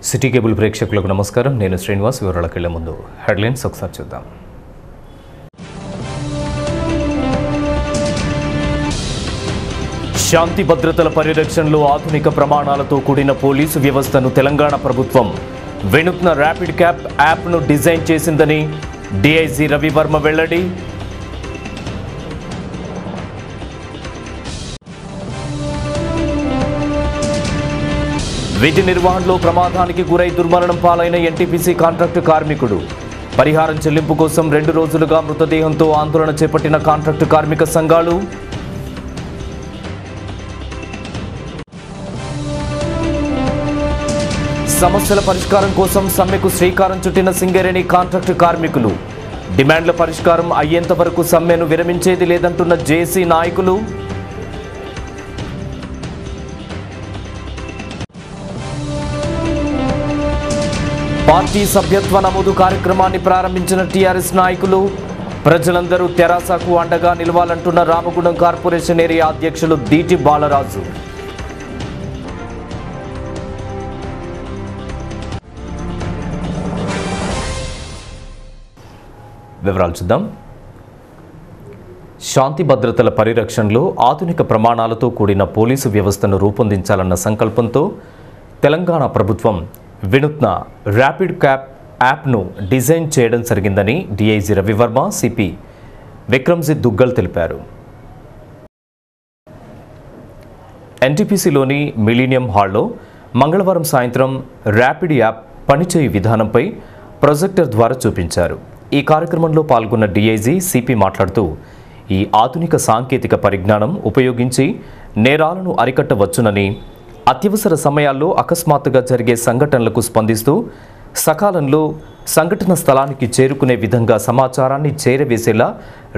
City cable ప్రేక్షకులకు నమస్కారం. నేను శ్రీనివాస్. వివరాలకు వెళ్లే ముందు హెడ్లైన్స్ ఒకసారి చూద్దాం. శాంతి భద్రతల పరిరక్షణలో ఆధునిక ప్రమాణాలతో కూడిన పోలీసు వ్యవస్థను తెలంగాణ ప్రభుత్వం వినూత్న ర్యాపిడ్ క్యాప్ యాప్ను డిజైన్ చేసిందని డీఐజీ రవివర్మ వెల్లడి. విధి నిర్వహణలో ప్రమాదానికి గురై దుర్మరణం పాలైన ఎన్టీపీసీ కాంట్రాక్టు కార్మికుడు. పరిహారం చెల్లింపు కోసం 2 రోజులుగా మృతదేహంతో ఆందోళన చేపట్టిన కాంట్రాక్టు కార్మిక సంఘాలు. సమస్యల పరిష్కారం కోసం సమ్మెకు శ్రీకారం చుట్టిన సింగరేణి కాంట్రాక్టు కార్మికులు. డిమాండ్ల పరిష్కారం అయ్యేంత వరకు సమ్మెను విరమించేది లేదంటున్న జేఏసీ నాయకులు. పార్టీ సభ్యత్వ నమోదు కార్యక్రమాన్ని ప్రారంభించిన టీఆర్ఎస్ నాయకులు. ప్రజలందరూ తెరాసకు అండగా నిలవాలంటున్న రామగుండం కార్పొరేషన్ ఏరియా అధ్యక్షులు దీటి బాలరాజు. వివరాలు చూద్దాం. శాంతి భద్రతల పరిరక్షణలో ఆధునిక ప్రమాణాలతో కూడిన పోలీసు వ్యవస్థను రూపొందించాలన్న సంకల్పంతో తెలంగాణ ప్రభుత్వం వినూత్న ర్యాపిడ్ క్యాప్ యాప్ను డిజైన్ చేయడం జరిగిందని డీఐజీ రవివర్మ, సిపి విక్రమ్జిత్ దుగ్గల్ తెలిపారు. ఎన్టీపీసీలోని మిలీనియం హాల్లో మంగళవారం సాయంత్రం ర్యాపిడ్ యాప్ పనిచేయు విధానంపై ప్రొజెక్టర్ ద్వారా చూపించారు. ఈ కార్యక్రమంలో పాల్గొన్న డీఐజీ, సిపి మాట్లాడుతూ ఈ ఆధునిక సాంకేతిక పరిజ్ఞానం ఉపయోగించి నేరాలను అరికట్టవచ్చునని, అత్యవసర సమయాల్లో అకస్మాత్తుగా జరిగే సంఘటనలకు స్పందిస్తూ సకాలంలో సంఘటన స్థలానికి చేరుకునే విధంగా సమాచారాన్ని చేరవేసేలా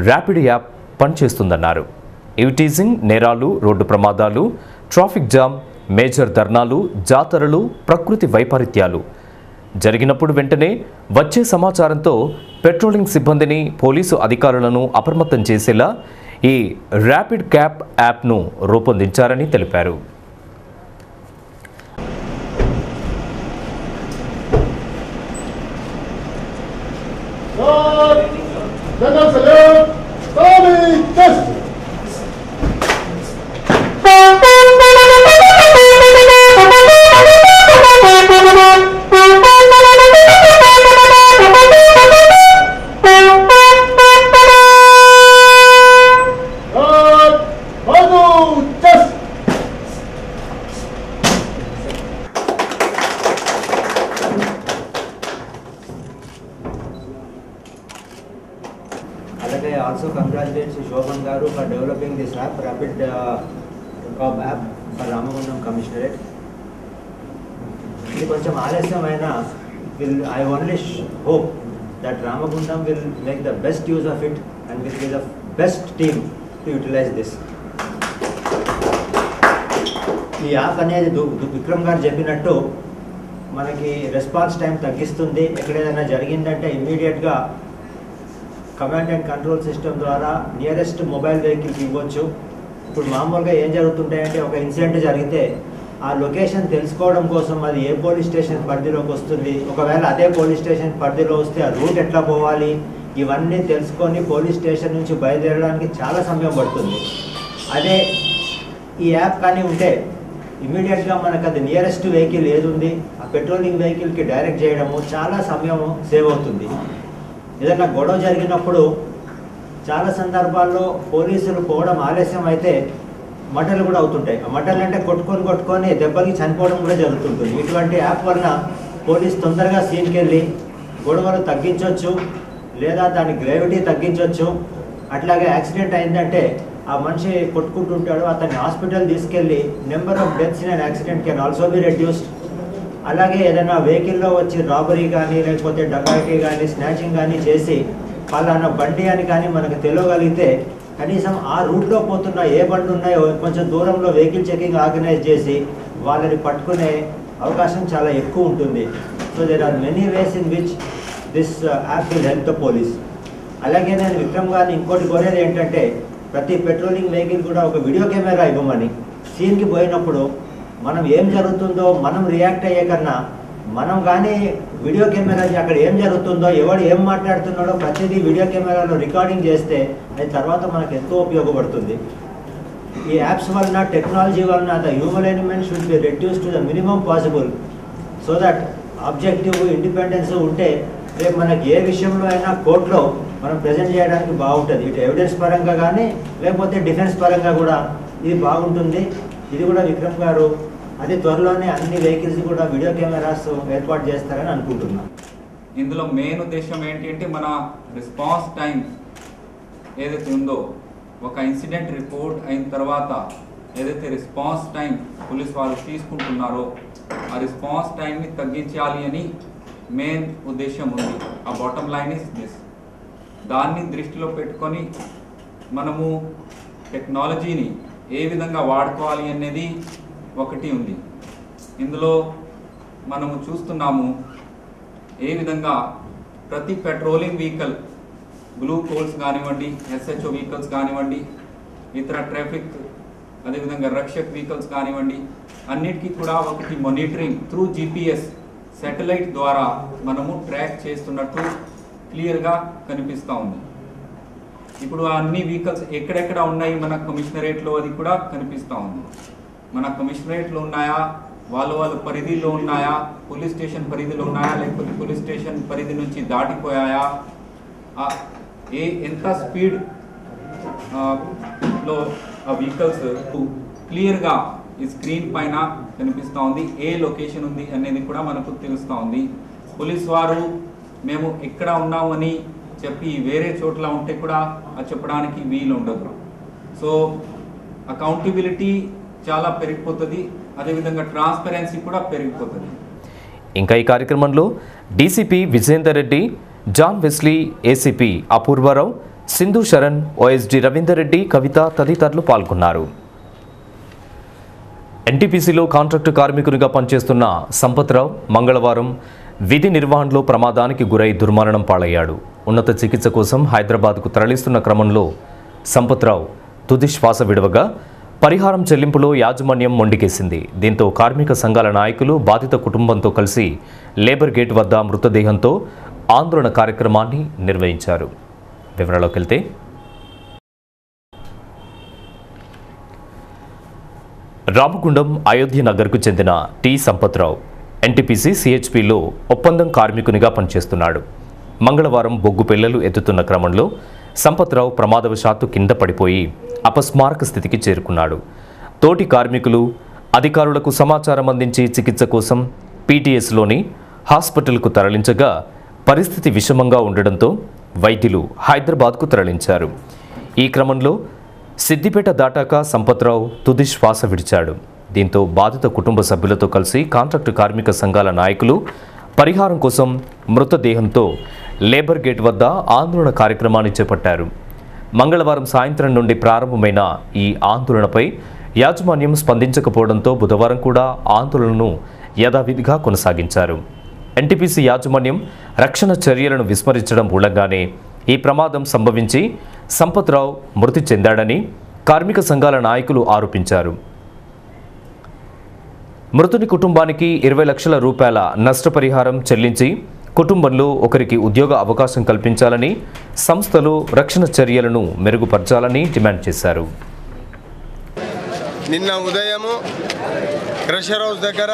ర్యాపిడ్ యాప్ పనిచేస్తుందన్నారు. ఈవ్టీజింగ్, నేరాలు, రోడ్డు ప్రమాదాలు, ట్రాఫిక్ జామ్, మేజర్ ధర్నాలు, జాతరలు, ప్రకృతి వైపరీత్యాలు జరిగినప్పుడు వెంటనే వచ్చే సమాచారంతో పెట్రోలింగ్ సిబ్బందిని, పోలీసు అధికారులను అప్రమత్తం చేసేలా ఈ ర్యాపిడ్ క్యాప్ యాప్ను రూపొందించారని తెలిపారు. I also congratulate Shobhan Garu for developing this app, Rapid Cop app for Ramagundam Commissionerate. ఇది కొంచెం ఆలస్యమైన I only hope that Ramagundam will make the best use of it and will be the best team to utilize this. ఈ app అనేది విక్రమ్ గారు చెప్పినట్టు మనకి response time తగ్గిస్తుంది. ఎక్కడేదైనా జరిగిందంటే ఇమ్మీడియట్గా కమాండ్ అండ్ కంట్రోల్ సిస్టమ్ ద్వారా నియరెస్ట్ మొబైల్ వెహికల్కి ఇవ్వచ్చు. ఇప్పుడు మామూలుగా ఏం జరుగుతుంటాయంటే ఒక ఇన్సిడెంట్ జరిగితే ఆ లొకేషన్ తెలుసుకోవడం కోసం అది ఏ పోలీస్ స్టేషన్ పరిధిలోకి వస్తుంది, ఒకవేళ అదే పోలీస్ స్టేషన్ పరిధిలో వస్తే ఆ రూట్ ఎట్లా పోవాలి, ఇవన్నీ తెలుసుకొని పోలీస్ స్టేషన్ నుంచి బయలుదేరడానికి చాలా సమయం పడుతుంది. అదే ఈ యాప్ కానీ ఉంటే ఇమ్మీడియట్గా మనకు అది నియరెస్ట్ వెహికల్ ఏది ఉంది ఆ పెట్రోలింగ్ వెహికల్కి డైరెక్ట్ చేయడము చాలా సమయం సేవ్ అవుతుంది. ఏదైనా గొడవ జరిగినప్పుడు చాలా సందర్భాల్లో పోలీసులు పోవడం ఆలస్యం అయితే మటలు కూడా అవుతుంటాయి. ఆ మటలు అంటే కొట్టుకొని దెబ్బకి చనిపోవడం కూడా జరుగుతుంటుంది. ఇటువంటి యాప్ వలన పోలీస్ తొందరగా సీన్కి వెళ్ళి గొడవలు తగ్గించవచ్చు, లేదా దాని గ్రావిటీ తగ్గించవచ్చు. అట్లాగే యాక్సిడెంట్ అయిందంటే ఆ మనిషి కొట్టుకుంటుంటాడు, అతన్ని హాస్పిటల్ తీసుకెళ్ళి number of deaths in an accident can also be reduced. అలాగే ఏదైనా వెహికల్లో వచ్చి రాబరీ కానీ లేకపోతే డకాయిటీ కానీ స్నాచింగ్ కానీ చేసి పలానా బండి అని కానీ మనకు తెలియగలిగితే కనీసం ఆ రూట్లో పోతున్న ఏ బండి ఉన్నాయో కొంచెం దూరంలో వెహికల్ చెకింగ్ ఆర్గనైజ్ చేసి వాళ్ళని పట్టుకునే అవకాశం చాలా ఎక్కువ ఉంటుంది. So there are many ways in which this app will help the police. అలాగే నేను విక్రమ్ గారిని ఇంకోటి కోరేది ఏంటంటే ప్రతి పెట్రోలింగ్ వెహికల్ కూడా ఒక వీడియో కెమెరా ఇవ్వమని. సీన్కి పోయినప్పుడు మనం ఏం జరుగుతుందో మనం రియాక్ట్ అయ్యే కన్నా మనం కానీ వీడియో కెమెరా అక్కడ ఏం జరుగుతుందో ఎవడు ఏం మాట్లాడుతున్నాడో ప్రతిదీ వీడియో కెమెరాలో రికార్డింగ్ చేస్తే అది తర్వాత మనకు ఎంతో ఉపయోగపడుతుంది. ఈ యాప్స్ వలన టెక్నాలజీ వలన the human element should be reduce to the minimum possible so that objective independence ఉంటే రేపు మనకి ఏ విషయంలో అయినా కోర్టులో మనం ప్రజెంట్ చేయడానికి బాగుంటుంది. ఇటు ఎవిడెన్స్ పరంగా కానీ లేకపోతే డిఫెన్స్ పరంగా కూడా ఇది బాగుంటుంది. ఇది కూడా విక్రమ్ గారు అతి త్వరలోనే అన్ని వెహికల్స్ కూడా వీడియో కెమెరాస్ ఏర్పాటు చేస్తారని అనుకుంటున్నాం. ఇందులో మెయిన్ ఉద్దేశం ఏంటి అంటే మన రెస్పాన్స్ టైం ఏదైతే ఉందో ఒక ఇన్సిడెంట్ రిపోర్ట్ అయిన తర్వాత ఏదైతే రెస్పాన్స్ టైం పోలీస్ వాళ్ళు తీసుకుంటున్నారో ఆ రెస్పాన్స్ టైంని తగ్గించాలి అని మెయిన్ ఉద్దేశం ఉంది. ఆ బాటమ్ లైన్ ఇస్ దిస్. దాన్ని దృష్టిలో పెట్టుకొని మనము టెక్నాలజీని ఏ విధంగా వాడుకోవాలి అనేది ఒకటి ఉంది. ఇందులో మనము చూస్తున్నాము ఏ విధంగా ప్రతి పెట్రోలింగ్ వెహికల్ బ్లూ కోల్స్ కానివ్వండి, ఎస్హెచ్ఓ వెహికల్స్ కానివ్వండి, ఇతర ట్రాఫిక్ అదేవిధంగా రక్షక్ వెహికల్స్ కానివ్వండి, అన్నిటికీ కూడా ఒకటి మానిటరింగ్ త్రూ జీపీఎస్ శాటిలైట్ ద్వారా మనము ట్రాక్ చేస్తున్నట్టు క్లియర్గా కనిపిస్తూ ఉంది. ఇప్పుడు అన్ని వెహికల్స్ ఎక్కడెక్కడ ఉన్నాయి మన కమిషనరేట్లో అది కూడా కనిపిస్తూ ఉంది. మన కమిషనరేట్లో ఉన్నాయా, వాళ్ళ పరిధిలో ఉన్నాయా, పోలీస్ స్టేషన్ పరిధిలో ఉన్నాయా, లేకపోతే పోలీస్ స్టేషన్ పరిధి నుంచి దాటిపోయాయా, ఎంత స్పీడ్ లో ఆ వెహికల్స్ క్లియర్గా ఈ స్క్రీన్ పైన కనిపిస్తూ ఉంది. ఏ లొకేషన్ ఉంది అనేది కూడా మనకు తెలుస్తూ ఉంది. పోలీస్ వారు మేము ఎక్కడ ఉన్నామని చెప్పి వేరే చోట్ల ఉంటే కూడా అది చెప్పడానికి వీలు ఉండదు. సో అకౌంటబిలిటీ చాలా పెరిగిపోతుంది, అదేవిధంగా ట్రాన్స్పరెన్సీ కూడా పెరిగిపోతుంది. ఇంకా ఈ కార్యక్రమంలో DCP Vijayender Reddy, John Wesley, ACP Apurva Rao, Sindhu Sharan, OSD Ravinder Reddy, Kavitha తదితరులు పాల్గొన్నారు. ఎన్టీపీసీలో కాంట్రాక్టు కార్మికునిగా పనిచేస్తున్న సంపత్రావు మంగళవారం విధి నిర్వహణలో ప్రమాదానికి గురై దుర్మరణం పాలయ్యాడు. ఉన్నత చికిత్స కోసం హైదరాబాద్కు తరలిస్తున్న క్రమంలో సంపత్రావు తుది శ్వాస విడవగా పరిహారం చెల్లింపులో యాజమాన్యం మొండికేసింది. దీంతో కార్మిక సంఘాల నాయకులు బాధిత కుటుంబంతో కలిసి లేబర్ గేట్ వద్ద మృతదేహంతో ఆందోళన కార్యక్రమాన్ని నిర్వహించారు. వివరాల్లోకి వెళ్తే రామగుండం అయోధ్య నగర్కు చెందిన టి సంపత్రావు ఎన్టీపీసీ సిహెచ్పిలో ఒప్పందం కార్మికునిగా పనిచేస్తున్నాడు. మంగళవారం బొగ్గు పిల్లలు ఎత్తుతున్న క్రమంలో సంపత్రావు ప్రమాదవశాత్తు కింద పడిపోయి అపస్మారక స్థితికి చేరుకున్నాడు. తోటి కార్మికులు అధికారులకు సమాచారం అందించి చికిత్స కోసం పీటీఎస్లోని హాస్పిటల్కు తరలించగా పరిస్థితి విషమంగా ఉండడంతో వైద్యులు హైదరాబాద్కు తరలించారు. ఈ క్రమంలో సిద్దిపేట దాటాక సంపత్రావు తుది శ్వాస విడిచాడు. దీంతో బాధిత కుటుంబ సభ్యులతో కలిసి కాంట్రాక్టు కార్మిక సంఘాల నాయకులు పరిహారం కోసం మృతదేహంతో లేబర్ గేట్ వద్ద ఆందోళన కార్యక్రమాన్ని చేపట్టారు. మంగళవారం సాయంత్రం నుండి ప్రారంభమైన ఈ ఆందోళనపై యాజమాన్యం స్పందించకపోవడంతో బుధవారం కూడా ఆందోళనను యథావిధిగా కొనసాగించారు. ఎన్టీపీసీ యాజమాన్యం రక్షణ చర్యలను విస్మరించడం మూలంగానే ఈ ప్రమాదం సంభవించి సంపత్రావు మృతి చెందాడని కార్మిక సంఘాల నాయకులు ఆరోపించారు. మృతుని కుటుంబానికి 20 లక్షల రూపాయల నష్టపరిహారం చెల్లించి కుటుంబంలో ఒకరికి ఉద్యోగ అవకాశం కల్పించాలని, సంస్థలు రక్షణ చర్యలను మెరుగుపరచాలని డిమాండ్ చేశారు. నిన్న ఉదయము క్రషర్ హౌస్ దగ్గర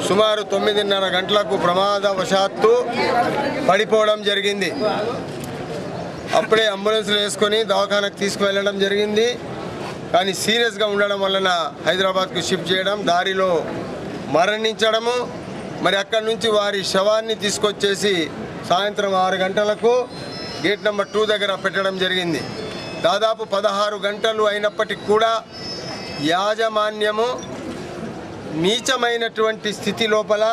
సుమారు 9:30 గంటలకు ప్రమాదవశాత్తు పడిపోవడం జరిగింది. అప్పుడే అంబులెన్స్లో వేసుకొని దవాఖానకు తీసుకువెళ్ళడం జరిగింది. కానీ సీరియస్గా ఉండడం వలన హైదరాబాద్కు షిఫ్ట్ చేయడం, దారిలో మరణించడము, మరి అక్కడి నుంచి వారి శవాన్ని తీసుకొచ్చేసి సాయంత్రం 6 గంటలకు గేట్ నెంబర్ 2 దగ్గర పెట్టడం జరిగింది. దాదాపు 16 గంటలు అయినప్పటికీ కూడా యాజమాన్యము నీచమైనటువంటి స్థితి లోపల,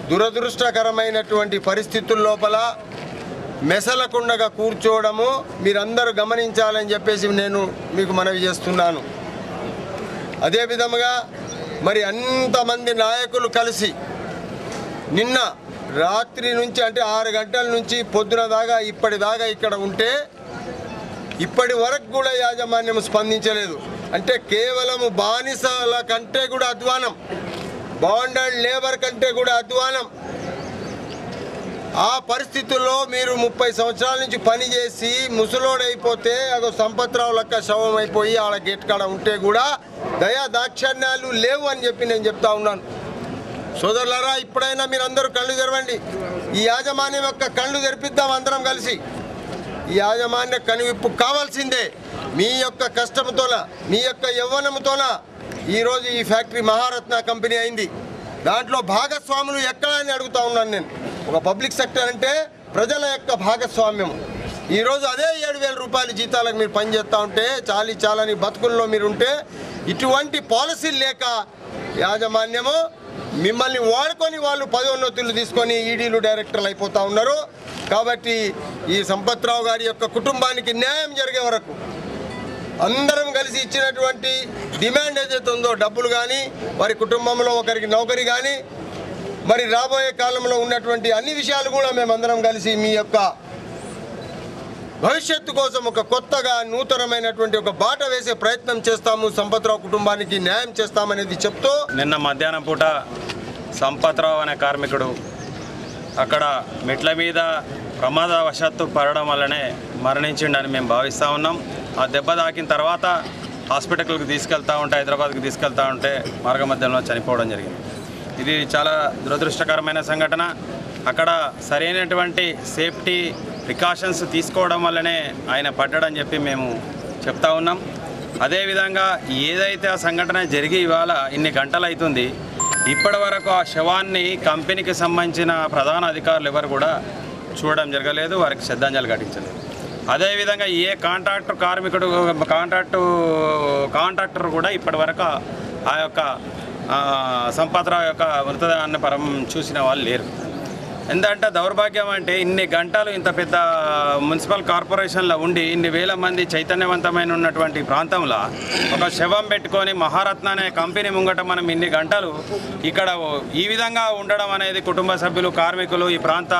దురదృష్టకరమైనటువంటి పరిస్థితుల లోపల మెసలకుండగా కూర్చోవడము మీరందరూ గమనించాలని చెప్పేసి నేను మీకు మనవి చేస్తున్నాను. అదే విధముగా మరి అంతమంది నాయకులు కలిసి నిన్న రాత్రి నుంచి అంటే 6 గంటల నుంచి పొద్దున దాకా ఇప్పటిదాకా ఇక్కడ ఉంటే ఇప్పటి వరకు కూడా యాజమాన్యం స్పందించలేదు. అంటే కేవలము బానిసల కంటే కూడా అధ్వానం. బాండెడ్ లేబర్ కంటే కూడా అధ్వానం. ఆ పరిస్థితుల్లో మీరు 30 సంవత్సరాల నుంచి పనిచేసి ముసలోడైపోతే అదో సంపత్రావు లెక్క శవం అయిపోయి ఆడ గేట్ కాడ ఉంటే కూడా దయా దాక్షణ్యాలు లేవు అని చెప్పి నేను చెప్తా ఉన్నాను. సోదరులారా, ఇప్పుడైనా మీరందరూ కళ్ళు తెరవండి. ఈ యాజమాన్యం యొక్క కళ్ళు తెరిపిద్దాం అందరం కలిసి. ఈ యాజమాన్య కనువిప్పు కావాల్సిందే. మీ యొక్క కష్టంతోన, మీ యొక్క యవ్వనంతోన ఈరోజు ఈ ఫ్యాక్టరీ మహారత్న కంపెనీ అయింది. దాంట్లో భాగస్వాములు ఎక్కడ అని అడుగుతా ఉన్నాను నేను. ఒక పబ్లిక్ సెక్టర్ అంటే ప్రజల యొక్క భాగస్వామ్యం. ఈరోజు అదే 7,000 రూపాయల జీతాలకు మీరు పనిచేస్తూ ఉంటే, చాలని బతుకుల్లో మీరుంటే, ఇటువంటి పాలసీలు లేక యాజమాన్యము మిమ్మల్ని వాడుకొని వాళ్ళు పదోన్నతులు తీసుకొని ఈడీలు డైరెక్టర్లు అయిపోతూ ఉన్నారు. కాబట్టి ఈ సంపత్రావు గారి యొక్క కుటుంబానికి న్యాయం జరిగే వరకు అందరం కలిసి ఇచ్చినటువంటి డిమాండ్ ఏదైతే ఉందో, డబ్బులు కానీ, వారి కుటుంబంలో ఒకరికి నౌకరీ కానీ, మరి రాబోయే కాలంలో ఉన్నటువంటి అన్ని విషయాలు కూడా మేమందరం కలిసి మీ యొక్క భవిష్యత్తు కోసం ఒక కొత్తగా నూతనమైనటువంటి ఒక బాట వేసే ప్రయత్నం చేస్తాము. సంపత్రావు కుటుంబానికి న్యాయం చేస్తామనేది చెప్తూ, నిన్న మధ్యాహ్నం పూట సంపత్రావు అనే కార్మికుడు అక్కడ మెట్ల మీద ప్రమాదవశాత్తు పడడం వల్లనే మరణించిండని మేము భావిస్తూ ఉన్నాం. ఆ దెబ్బ తాకిన తర్వాత హాస్పిటల్కి తీసుకెళ్తూ ఉంటే, హైదరాబాద్కి తీసుకెళ్తూ ఉంటే మార్గ మధ్యంలో చనిపోవడం జరిగింది. ఇది చాలా దురదృష్టకరమైన సంఘటన. అక్కడ సరైనటువంటి సేఫ్టీ ప్రికాషన్స్ తీసుకోవడం వల్లనే ఆయన పడ్డాడని చెప్పి మేము చెప్తా ఉన్నాం. అదేవిధంగా ఏదైతే ఆ సంఘటన జరిగి ఇవాళ ఇన్ని గంటలు అవుతుంది, ఇప్పటి వరకు ఆ శవాన్ని కంపెనీకి సంబంధించిన ప్రధాన అధికారులు ఎవరు కూడా చూడడం జరగలేదు, వారికి శ్రద్ధాంజలి ఘటించలేదు. అదేవిధంగా ఏ కాంట్రాక్టర్ కూడా ఇప్పటి వరకు ఆ యొక్క సంపత్రావు యొక్క మృతదేహాన్ని చూసిన వాళ్ళు లేరు. ఎందుకంటే దౌర్భాగ్యం అంటే ఇన్ని గంటలు ఇంత పెద్ద మున్సిపల్ కార్పొరేషన్లో ఉండి ఇన్ని వేల మంది చైతన్యవంతమైన ఉన్నటువంటి ప్రాంతంలో ఒక శవం పెట్టుకొని మహారత్న అనే కంపెనీ ముంగట మనం ఇన్ని గంటలు ఇక్కడ ఈ విధంగా ఉండడం అనేది, కుటుంబ సభ్యులు, కార్మికులు, ఈ ప్రాంత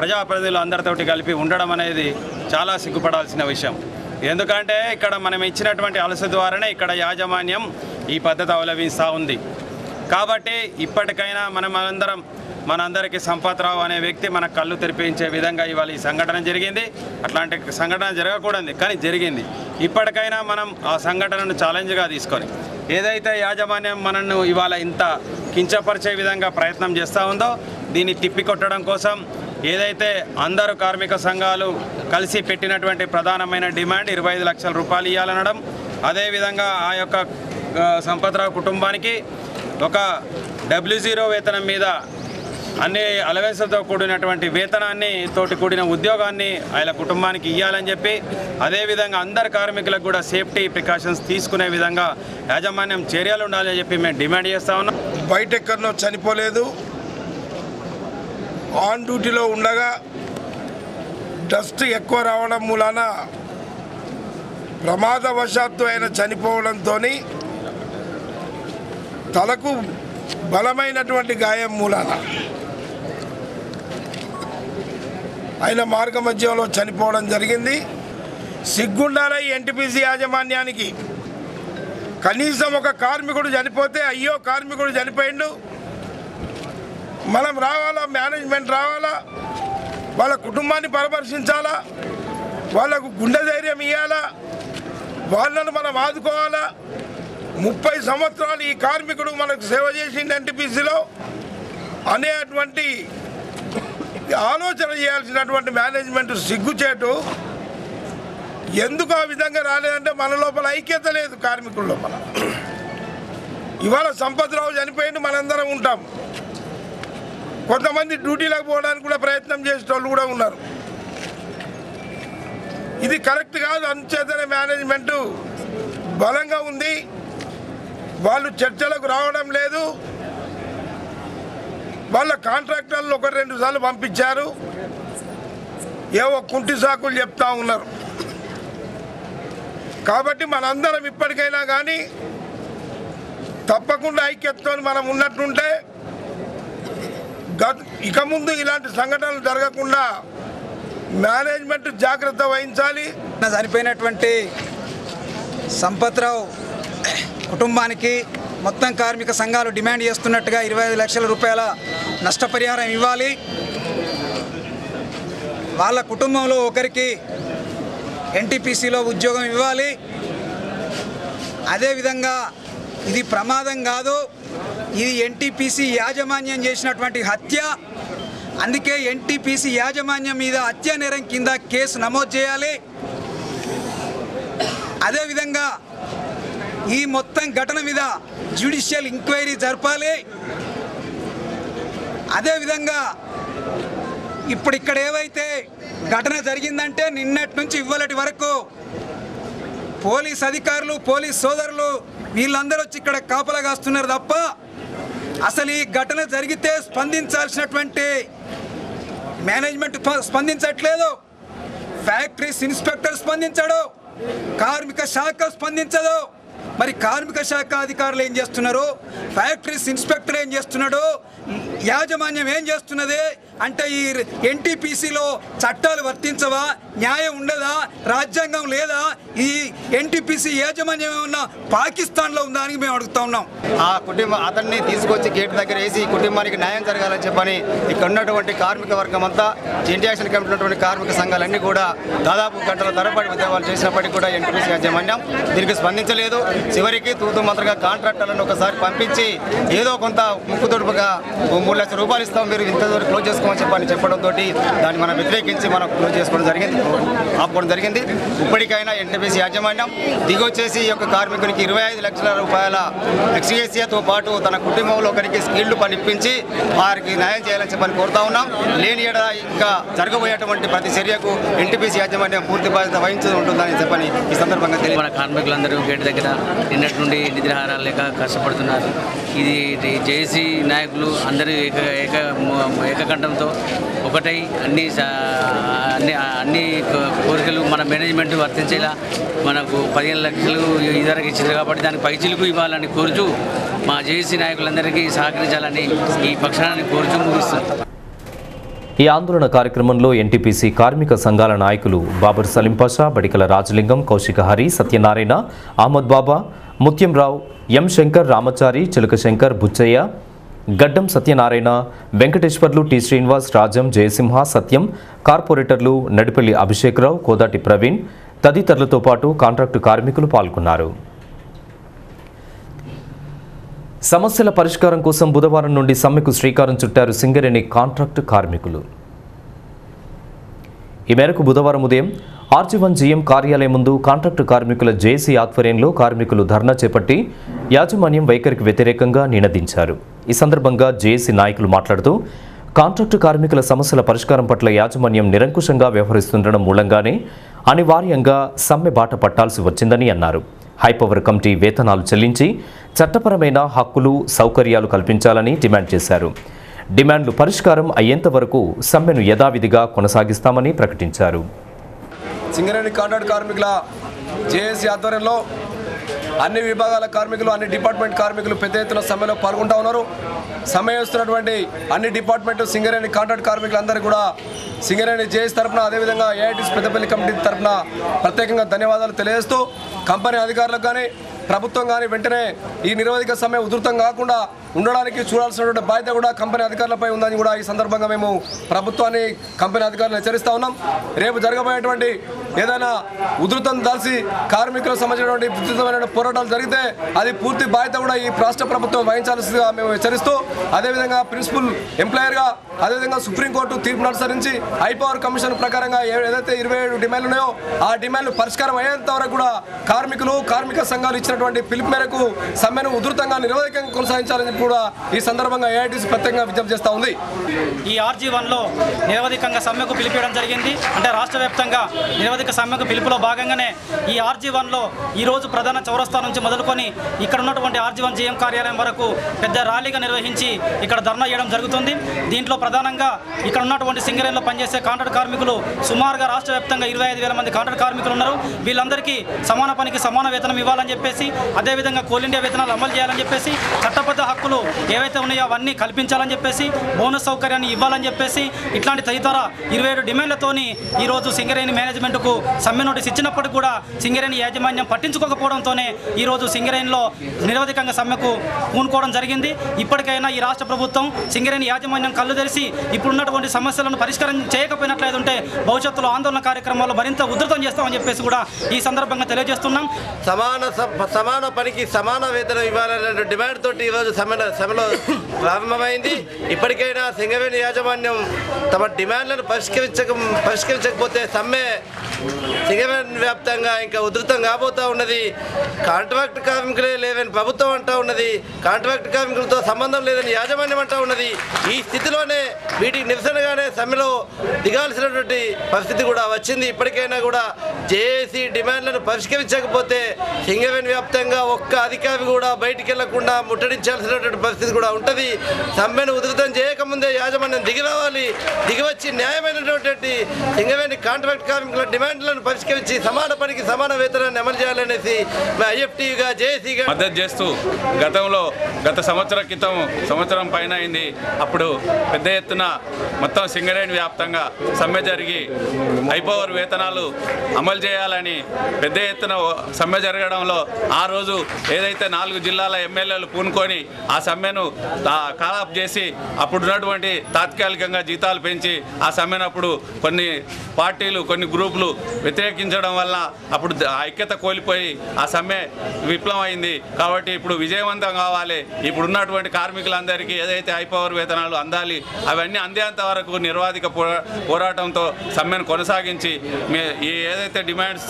ప్రజాప్రతినిధులు అందరితోటి కలిపి ఉండడం అనేది చాలా సిగ్గుపడాల్సిన విషయం. ఎందుకంటే ఇక్కడ మనం ఇచ్చినటువంటి అలస ద్వారానే ఇక్కడ యాజమాన్యం ఈ పద్ధతి అవలంబిస్తూ ఉంది. కాబట్టి ఇప్పటికైనా మనందరికీ సంపత్రావు అనే వ్యక్తి మన కళ్ళు తెరిపించే విధంగా ఇవాళ ఈ సంఘటన జరిగింది. అట్లాంటి సంఘటన జరగకూడదు, కానీ జరిగింది. ఇప్పటికైనా మనం ఆ సంఘటనను ఛాలెంజ్గా తీసుకొని ఏదైతే యాజమాన్యం మనను ఇవాళ ఇంత కించపరిచే విధంగా ప్రయత్నం చేస్తూ ఉందో, దీన్ని తిప్పికొట్టడం కోసం ఏదైతే అందరూ కార్మిక సంఘాలు కలిసి పెట్టినటువంటి ప్రధానమైన డిమాండ్ 25 లక్షల రూపాయలు ఇవ్వాలనడం, అదేవిధంగా ఆ యొక్క సంపత్రావు కుటుంబానికి ఒక W0 వేతనం మీద అన్ని అలవెన్స్లతో కూడినటువంటి వేతనాన్ని తోటి కూడిన ఉద్యోగాన్ని ఆయన కుటుంబానికి ఇవ్వాలని చెప్పి, అదేవిధంగా అందరు కార్మికులకు కూడా సేఫ్టీ ప్రికాషన్స్ తీసుకునే విధంగా యాజమాన్యం చర్యలు ఉండాలని చెప్పి మేము డిమాండ్ చేస్తూ ఉన్నాం. బయట ఎక్కడనో చనిపోలేదు, ఆన్ డ్యూటీలో ఉండగా డస్ట్ ఎక్కువ రావడం మూలాన ప్రమాదవశాత్తు ఆయన చనిపోవడంతో తలకు బలమైనటువంటి గాయం మూలాన ఆయన మార్గ మధ్యంలో చనిపోవడం జరిగింది. సిగ్గుండాల ఈ ఎన్టీపీసీ యాజమాన్యానికి. కనీసం ఒక కార్మికుడు చనిపోతే అయ్యో కార్మికుడు చనిపోయిండు, మనం రావాలా, మేనేజ్మెంట్ రావాలా, వాళ్ళ కుటుంబాన్ని పరామర్శించాలా, వాళ్ళకు గుండె ధైర్యం ఇవ్వాలా, వాళ్ళను మనం ఆదుకోవాలా. 30 సంవత్సరాలు ఈ కార్మికుడు మనకు సేవ చేసింది ఎన్టీపీసీలో అనేటువంటి ఆలోచన చేయాల్సినటువంటి మేనేజ్మెంట్ సిగ్గుచేటు. ఎందుకు ఆ విధంగా రాలేదంటే మన లోపల ఐక్యత లేదు, కార్మికుల లోపల. ఇవాళ సంపత్రావు చనిపోయింది, మనందరం ఉంటాం. కొంతమంది డ్యూటీలకు పోవడానికి కూడా ప్రయత్నం చేసేటోళ్ళు కూడా ఉన్నారు. ఇది కరెక్ట్ కాదు. అందుచేతనే మేనేజ్మెంటు బలంగా ఉంది, వాళ్ళు చర్చలకు రావడం లేదు. వాళ్ళ కాంట్రాక్టర్లు 1-2 సార్లు పంపించారు, ఏవో కుంటి సాకులు చెప్తా ఉన్నారు. కాబట్టి మనందరం ఇప్పటికైనా కానీ తప్పకుండా ఐక్యతతో మనం ఉన్నట్టుంటే ఇక ముందు ఇలాంటి సంఘటనలు జరగకుండా మేనేజ్మెంట్ జాగ్రత్త వహించాలి. చనిపోయినటువంటి సంపత్రావు కుటుంబానికి మొత్తం కార్మిక సంఘాలు డిమాండ్ చేస్తున్నట్టుగా 25 లక్షల రూపాయల నష్టపరిహారం ఇవ్వాలి. వాళ్ళ కుటుంబంలో ఒకరికి ఎన్టీపీసీలో ఉద్యోగం ఇవ్వాలి. అదేవిధంగా ఇది ప్రమాదం కాదు, ఇది ఎన్టీపీసీ యాజమాన్యం చేసినటువంటి హత్య. అందుకే ఎన్టీపీసీ యాజమాన్యం మీద హత్య నేరం కింద కేసు నమోదు చేయాలి. అదేవిధంగా ఈ మొత్తం ఘటన మీద జ్యుడిషియల్ ఎంక్వైరీ జరపాలి. అదేవిధంగా ఇప్పుడు ఇక్కడ ఏవైతే ఘటన జరిగిందంటే నిన్నటి నుంచి ఇవ్వలటి వరకు పోలీస్ అధికారులు, పోలీస్ సోదరులు వీళ్ళందరూ వచ్చి ఇక్కడ కాపలా కాస్తున్నారు తప్ప అసలు ఈ ఘటన జరిగితే స్పందించాల్సినటువంటి మేనేజ్మెంట్ స్పందించట్లేదు, ఫ్యాక్టరీస్ ఇన్స్పెక్టర్ స్పందించడు, కార్మిక శాఖ స్పందించదు. మరి కార్మిక శాఖ అధికారులు ఏం చేస్తున్నారు, ఫ్యాక్టరీస్ ఇన్స్పెక్టర్ ఏం చేస్తున్నాడు, యాజమాన్యం ఏం చేస్తున్నది అంటే ఈ ఎన్టీపీసీలో చట్టాలు వర్తించవా, న్యాయం ఉండదా, రాజ్యాంగం లేదా, ఈ ఎన్టీపీసీ యాజమాన్యం ఏమన్నా పాకిస్తాన్లో ఉందా అని మేము అడుగుతా ఉన్నాం. ఆ కుటుంబం అతన్ని తీసుకొచ్చి గేట్ దగ్గర వేసి కుటుంబానికి న్యాయం జరగాలని చెప్పని ఇక్కడ ఉన్నటువంటి కార్మిక వర్గం అంతా ఇండియన్ యాక్షన్ కమిటీ ఉన్నటువంటి కార్మిక సంఘాలన్నీ కూడా దాదాపు గంటల తరబడి ఉద్యమాలు చేసినప్పటికీ కూడా ఎన్టీపీసీ యాజమాన్యం దీనికి స్పందించలేదు. చివరికి తూతు మంత్రగా కాంట్రాక్టర్లను ఒకసారి పంపించి ఏదో కొంత ముక్కుతొడుపుగా 3 లక్షల రూపాయలు ఇస్తాం, మీరు ఇంతవరకు క్లోజ్ చేసుకోమని చెప్పడంతో దాన్ని మనం వ్యతిరేకించి మనం క్లోజ్ చేసుకోవడం జరిగింది, ఆపుకోవడం జరిగింది. ఇప్పటికైనా ఎన్టీపీసీ యాజమాన్యం దిగొచ్చేసి ఈ యొక్క కార్మికునికి 25 లక్షల రూపాయల ఎక్స్గ్రేషియాతో పాటు తన కుటుంబంలో ఒకరికి స్కిల్డ్ పని ఇప్పించి వారికి న్యాయం చేయాలని చెప్పని కోరుతా ఉన్నాం. లేని ఏడా ఇంకా జరగబోయేటువంటి ప్రతి చర్యకు ఎన్టీపీసీ యాజమాన్యం పూర్తి బాధ్యత వహించి ఉంటుందని చెప్పని ఈ సందర్భంగా తెలియదు. మన కార్మికులందరూ గేట్ దగ్గర నిన్నటి నుండి నిద్రాహారాలు లేక కష్టపడుతున్నారు. ఇది జేఏసీ నాయకులు అందరూ ఏకకంఠంతో ఒకటై అన్ని కోరికలు మన మేనేజ్మెంట్ వర్తించేలా మనకు 15 లక్షలు ఇదివరకు ఇచ్చింది కాబట్టి దానికి పైచిలకు ఇవ్వాలని కోరుచూ మా జేఏసీ నాయకులందరికీ సహకరించాలని ఈ పక్షాన్ని కోరుచూ ముగిస్తుంది. ఈ ఆందోళన కార్యక్రమంలో ఎన్టీపీసీ కార్మిక సంఘాల నాయకులు బాబర్ సలీం పాషా, బడికల రాజలింగం, కౌశిక హరి, సత్యనారాయణ, అహ్మద్ బాబా, ముత్యంరావు, ఎం శంకర్, రామచారి, చిలక శంకర్, బుచ్చయ్య, గడ్డం సత్యనారాయణ, వెంకటేశ్వర్లు, టి శ్రీనివాస్, రాజం, జయసింహ, సత్యం, కార్పొరేటర్లు నడిపల్లి అభిషేక్రావు, కోదాటి ప్రవీణ్ తదితరులతో పాటు కాంట్రాక్టు కార్మికులు పాల్గొన్నారు. సమస్యల పరిష్కారం కోసం బుధవారం నుండి సమ్మెకు శ్రీకారం చుట్టారు సింగరేణి కాంట్రాక్టు కార్మికులు. ఈ మేరకు బుధవారం ఉదయం RG1 GM కార్యాలయం ముందు కాంట్రాక్టు కార్మికుల జేఏసీ ఆధ్వర్యంలో కార్మికులు ధర్నా చేపట్టి యాజమాన్యం వైఖరికి వ్యతిరేకంగా నినదించారు. ఈ సందర్భంగా జేఏసీ నాయకులు మాట్లాడుతూ కాంట్రాక్టు కార్మికుల సమస్యల పరిష్కారం పట్ల యాజమాన్యం నిరంకుశంగా వ్యవహరిస్తుండడం మూలంగానే అనివార్యంగా సమ్మె బాట పట్టాల్సి వచ్చిందని అన్నారు. హైపవర్ కమిటీ వేతనాలు చెల్లించి చట్టపరమైన హక్కులు, సౌకర్యాలు కల్పించాలని డిమాండ్ చేశారు. డిమాండ్లు పరిష్కారం అయ్యేంత వరకు సమ్మెను యథావిధిగా కొనసాగిస్తామని ప్రకటించారు. సింగరేణి కాంట్రాక్ట్ కార్మికుల జేఏసీ ఆధ్వర్యంలో అన్ని విభాగాల కార్మికులు, అన్ని డిపార్ట్మెంట్ కార్మికులు పెద్ద ఎత్తున సమ్మెలో పాల్గొంటూ ఉన్నారు. సమ్మె చేస్తున్నటువంటి అన్ని డిపార్ట్మెంట్ సింగరేణి కాంట్రాక్ట్ కార్మికులందరూ కూడా సింగరేణి జేఏసీ తరఫున, అదేవిధంగా ఏఐటీసీ పెద్దపల్లి కమిటీ తరఫున ప్రత్యేకంగా ధన్యవాదాలు తెలియజేస్తూ కంపెనీ అధికారులకు కానీ ప్రభుత్వం కానీ వెంటనే ఈ నిరవధిక సమ్మె ఉధృతం కాకుండా ఉండడానికి చూడాల్సినటువంటి బాధ్యత కూడా కంపెనీ అధికారులపై ఉందని కూడా ఈ సందర్భంగా మేము ప్రభుత్వాన్ని, కంపెనీ అధికారులను హెచ్చరిస్తూ ఉన్నాం. రేపు జరగబోయేటువంటి ఏదైనా ఉధృతం దాల్చి కార్మికులకు సంబంధించినటువంటి విస్తృతమైన పోరాటాలు జరిగితే అది పూర్తి బాధ్యత కూడా ఈ రాష్ట్ర ప్రభుత్వం వహించాల్సిందిగా మేము హెచ్చరిస్తూ, అదేవిధంగా ప్రిన్సిపల్ ఎంప్లాయర్గా, అదేవిధంగా సుప్రీంకోర్టు తీర్పును అనుసరించి హైపవర్ కమిషన్ ప్రకారంగా ఏదైతే 27 డిమాండ్లు ఉన్నాయో ఆ డిమాండ్లు పరిష్కారం అయ్యేంత వరకు కూడా కార్మికులు, కార్మిక సంఘాలు ఇచ్చినటువంటి పిలుపు మేరకు సమ్మెను ఉధృతంగా నిరవధికంగా కొనసాగించాలని కూడా ఈ సందర్భంగా ఏఐటీసీ ప్రత్యేకంగా విజ్ఞప్తి చేస్తూ ఉంది. ఈ RG1లో నిరవధికంగా సమ్మెకు పిలిపించడం జరిగింది. అంటే రాష్ట్ర వ్యాప్తంగా నిరవధిక సమ్మెకు పిలుపులో భాగంగానే ఈ RG1లో ఈరోజు ప్రధాన చౌరస్తా నుంచి మొదలుకొని ఇక్కడ ఉన్నటువంటి RG1 GM కార్యాలయం వరకు పెద్ద ర్యాలీగా నిర్వహించి ఇక్కడ ధర్నా చేయడం జరుగుతుంది. దీంట్లో ప్రధానంగా ఇక్కడ ఉన్నటువంటి సింగరేణిలో పనిచేసే కాంట్రాక్ట్ కార్మికులు సుమారుగా రాష్ట్ర వ్యాప్తంగా 25,000 మంది కాంట్రాక్ట్ కార్మికులు ఉన్నారు. వీళ్ళందరికీ సమాన పనికి సమాన వేతనం ఇవ్వాలని చెప్పేసి చెప్పేసి, అదేవిధంగా కోల్ ఇండియా వేతనాలు అమలు చేయాలని చెప్పేసి, చట్టబద్ధ హక్కులు ఏవైతే ఉన్నాయో అవన్నీ కల్పించాలని చెప్పేసి, బోనస్ సౌకర్యాన్ని ఇవ్వాలని చెప్పేసి, ఇట్లాంటి తదితర 27 డిమాండ్లతోని ఈరోజు సింగరేణి మేనేజ్మెంట్కు సమ్మె నోటీస్ ఇచ్చినప్పటికీ కూడా సింగరేణి యాజమాన్యం పట్టించుకోకపోవడంతోనే ఈరోజు సింగరేణిలో నిరవధికంగా సమ్మెకు పూనుకోవడం జరిగింది. ఇప్పటికైనా ఈ రాష్ట్ర ప్రభుత్వం సింగరేణి యాజమాన్యం కళ్ళు తెరిచి ఇప్పుడున్నటువంటి సమస్యలను పరిష్కారం చేయకపోయినట్లయితే భవిష్యత్తులో ఆందోళన కార్యక్రమాలు మరింత ఉధృతం చేస్తామని చెప్పేసి కూడా ఈ సందర్భంగా తెలియజేస్తున్నాం. సమాన పనికి సమాన వేతనం ఇవ్వాలనే డిమాండ్ తోటి ఈరోజు సమ్మెలో ప్రారంభమైంది. ఇప్పటికైనా సింగరేణి యాజమాన్యం తమ డిమాండ్లను పరిష్కరించకపోతే సమ్మె సింగరేణి వ్యాప్తంగా ఇంకా ఉధృతం కాబోతూ ఉన్నది. కాంట్రాక్ట్ కార్మికులే లేదని ప్రభుత్వం అంటూ ఉన్నది, కాంట్రాక్ట్ కార్మికులతో సంబంధం లేదని యాజమాన్యం అంటూ ఉన్నది. ఈ స్థితిలోనే వీటికి నిరసనగానే సమ్మెలో దిగాల్సినటువంటి పరిస్థితి కూడా వచ్చింది. ఇప్పటికైనా కూడా జేఏసీ డిమాండ్లను పరిష్కరించకపోతే సింగరేణి వ్యాప్తంగా ఒక్క అధికారి కూడా బయటికి వెళ్లకుండా ముట్టడించాల్సినటువంటి పరిస్థితి కూడా ఉంటుంది. సమ్మెను ఉధృతం చేయకముందే యాజమాన్యం దిగిరావాలి, దిగివచ్చి న్యాయమైనటువంటి సింగరేణి కాంట్రాక్ట్ కార్మికుల డిమాండ్లను పరిష్కరించి సమాన పనికి సమాన వేతనాన్ని అమలు చేయాలనేసి ఐఎఫ్టీగా జేఏసీగా మద్దతు చేస్తూ గత సంవత్సరం పైన అయింది. అప్పుడు పెద్ద ఎత్తున మొత్తం సింగరేణి వ్యాప్తంగా సమ్మె జరిగి హైపవర్ వేతనాలు అమలు చేయాలని పెద్ద ఎత్తున సమ్మె జరగడంలో ఆ రోజు ఏదైతే 4 జిల్లాల ఎమ్మెల్యేలు పూనుకొని ఆ సమ్మెను ఖరాబ్ చేసి అప్పుడున్నటువంటి తాత్కాలికంగా జీతాలు పెంచి ఆ సమ్మెనప్పుడు కొన్ని పార్టీలు కొన్ని గ్రూపులు వ్యతిరేకించడం వల్ల అప్పుడు ఐక్యత కోల్పోయి ఆ సమ్మె విప్లవం అయింది. కాబట్టి ఇప్పుడు విజయవంతం కావాలి. ఇప్పుడున్నటువంటి కార్మికులందరికీ ఏదైతే హైపవర్ వేతనాలు అందాలి అవన్నీ అందేంత వరకు నిర్వాధిక పోరాటంతో సమ్మెను కొనసాగించి ఏదైతే డిమాండ్స్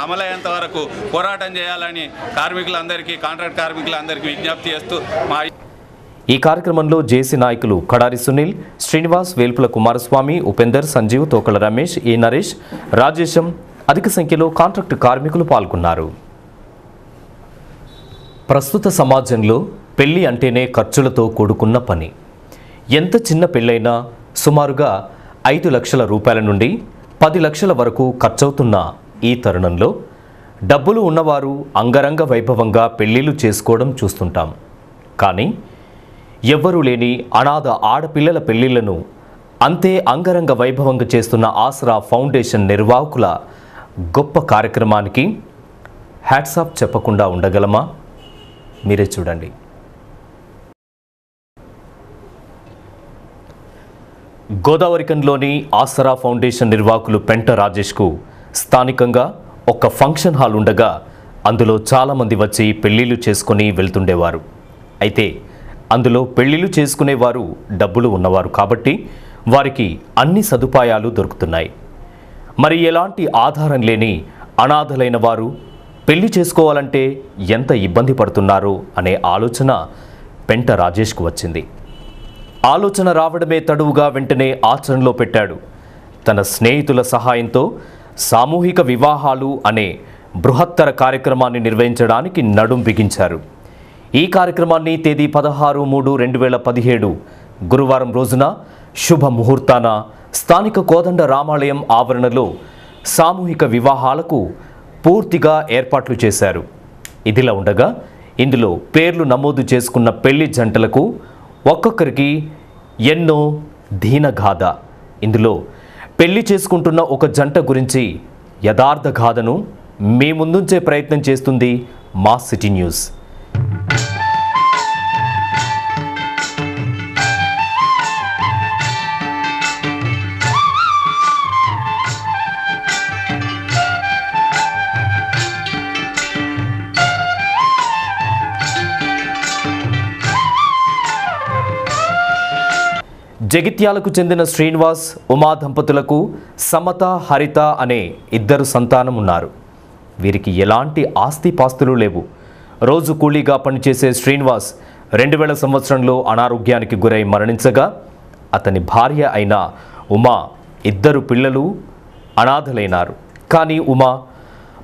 అమలయ్యేంత వరకు పోరాటం చేయాలని కార్మికులందరికీ కాంట్రాక్ట్ కార్మికులందరికీ విజ్ఞప్తి చేస్తూ ఈ కార్యక్రమంలో జేసీ నాయకులు కడారి సునీల్, శ్రీనివాస్, వేల్పుల కుమారస్వామి, ఉపేందర్, సంజీవ్, తోకల రమేష్, ఈ నరేష్, రాజేశం అధిక సంఖ్యలో కాంట్రాక్టు కార్మికులు పాల్గొన్నారు. ప్రస్తుత సమాజంలో పెళ్లి అంటేనే ఖర్చులతో కూడుకున్న పని. ఎంత చిన్న పెళ్ళైనా సుమారుగా 5 లక్షల రూపాయల నుండి 10 లక్షల వరకు ఖర్చవుతున్న ఈ తరుణంలో డబ్బులు ఉన్నవారు అంగరంగ వైభవంగా పెళ్లిళ్ళు చేసుకోవడం చూస్తుంటాం. కానీ ఎవ్వరూ లేని అనాథ ఆడపిల్లల పెళ్లిళ్లను అంతే అంగరంగ వైభవంగా చేస్తున్న ఆసరా ఫౌండేషన్ నిర్వాహకుల గొప్ప కార్యక్రమానికి హ్యాట్స్ ఆఫ్ చెప్పకుండా ఉండగలమా? మీరే చూడండి. గోదావరికంలోని ఆసరా ఫౌండేషన్ నిర్వాహకులు పెంట రాజేష్కు స్థానికంగా ఒక ఫంక్షన్ హాల్ ఉండగా అందులో చాలామంది వచ్చి పెళ్లిళ్ళు చేసుకుని వెళ్తుండేవారు. అయితే అందులో పెళ్లిళ్ళు చేసుకునేవారు డబ్బులు ఉన్నవారు కాబట్టి వారికి అన్ని సదుపాయాలు దొరుకుతున్నాయి. మరి ఎలాంటి ఆధారం లేని అనాథలైన వారు పెళ్లి చేసుకోవాలంటే ఎంత ఇబ్బంది పడుతున్నారో అనే ఆలోచన పెంట రాజేష్కు వచ్చింది. ఆలోచన రావడమే తడువుగా వెంటనే ఆచరణలో పెట్టాడు. తన స్నేహితుల సహాయంతో సామూహిక వివాహాలు అనే బృహత్తర కార్యక్రమాన్ని నిర్వహించడానికి నడుం బిగించారు. ఈ కార్యక్రమాన్ని తేదీ 16/3/2017 గురువారం రోజున శుభ ముహూర్తాన స్థానిక కోదండ రామాలయం ఆవరణలో సామూహిక వివాహాలకు పూర్తిగా ఏర్పాట్లు చేశారు. ఇదిలా ఉండగా ఇందులో పేర్లు నమోదు చేసుకున్న పెళ్లి జంటలకు ఒక్కొక్కరికి ఎన్నో దీనగాథ. ఇందులో పెళ్లి చేసుకుంటున్న ఒక జంట గురించి యథార్థ గాథను మీ ముందుంచే ప్రయత్నం చేస్తుంది మా సిటీ న్యూస్. జగిత్యాలకు చెందిన శ్రీనివాస్, ఉమా దంపతులకు సమత, హరిత అనే 2 సంతానం ఉన్నారు. వీరికి ఎలాంటి ఆస్తిపాస్తులు లేవు. రోజు కూలీగా పనిచేసే శ్రీనివాస్ 2000 సంవత్సరంలో అనారోగ్యానికి గురై మరణించగా అతని భార్య అయిన ఉమా 2 పిల్లలు అనాథలైనారు. కానీ ఉమా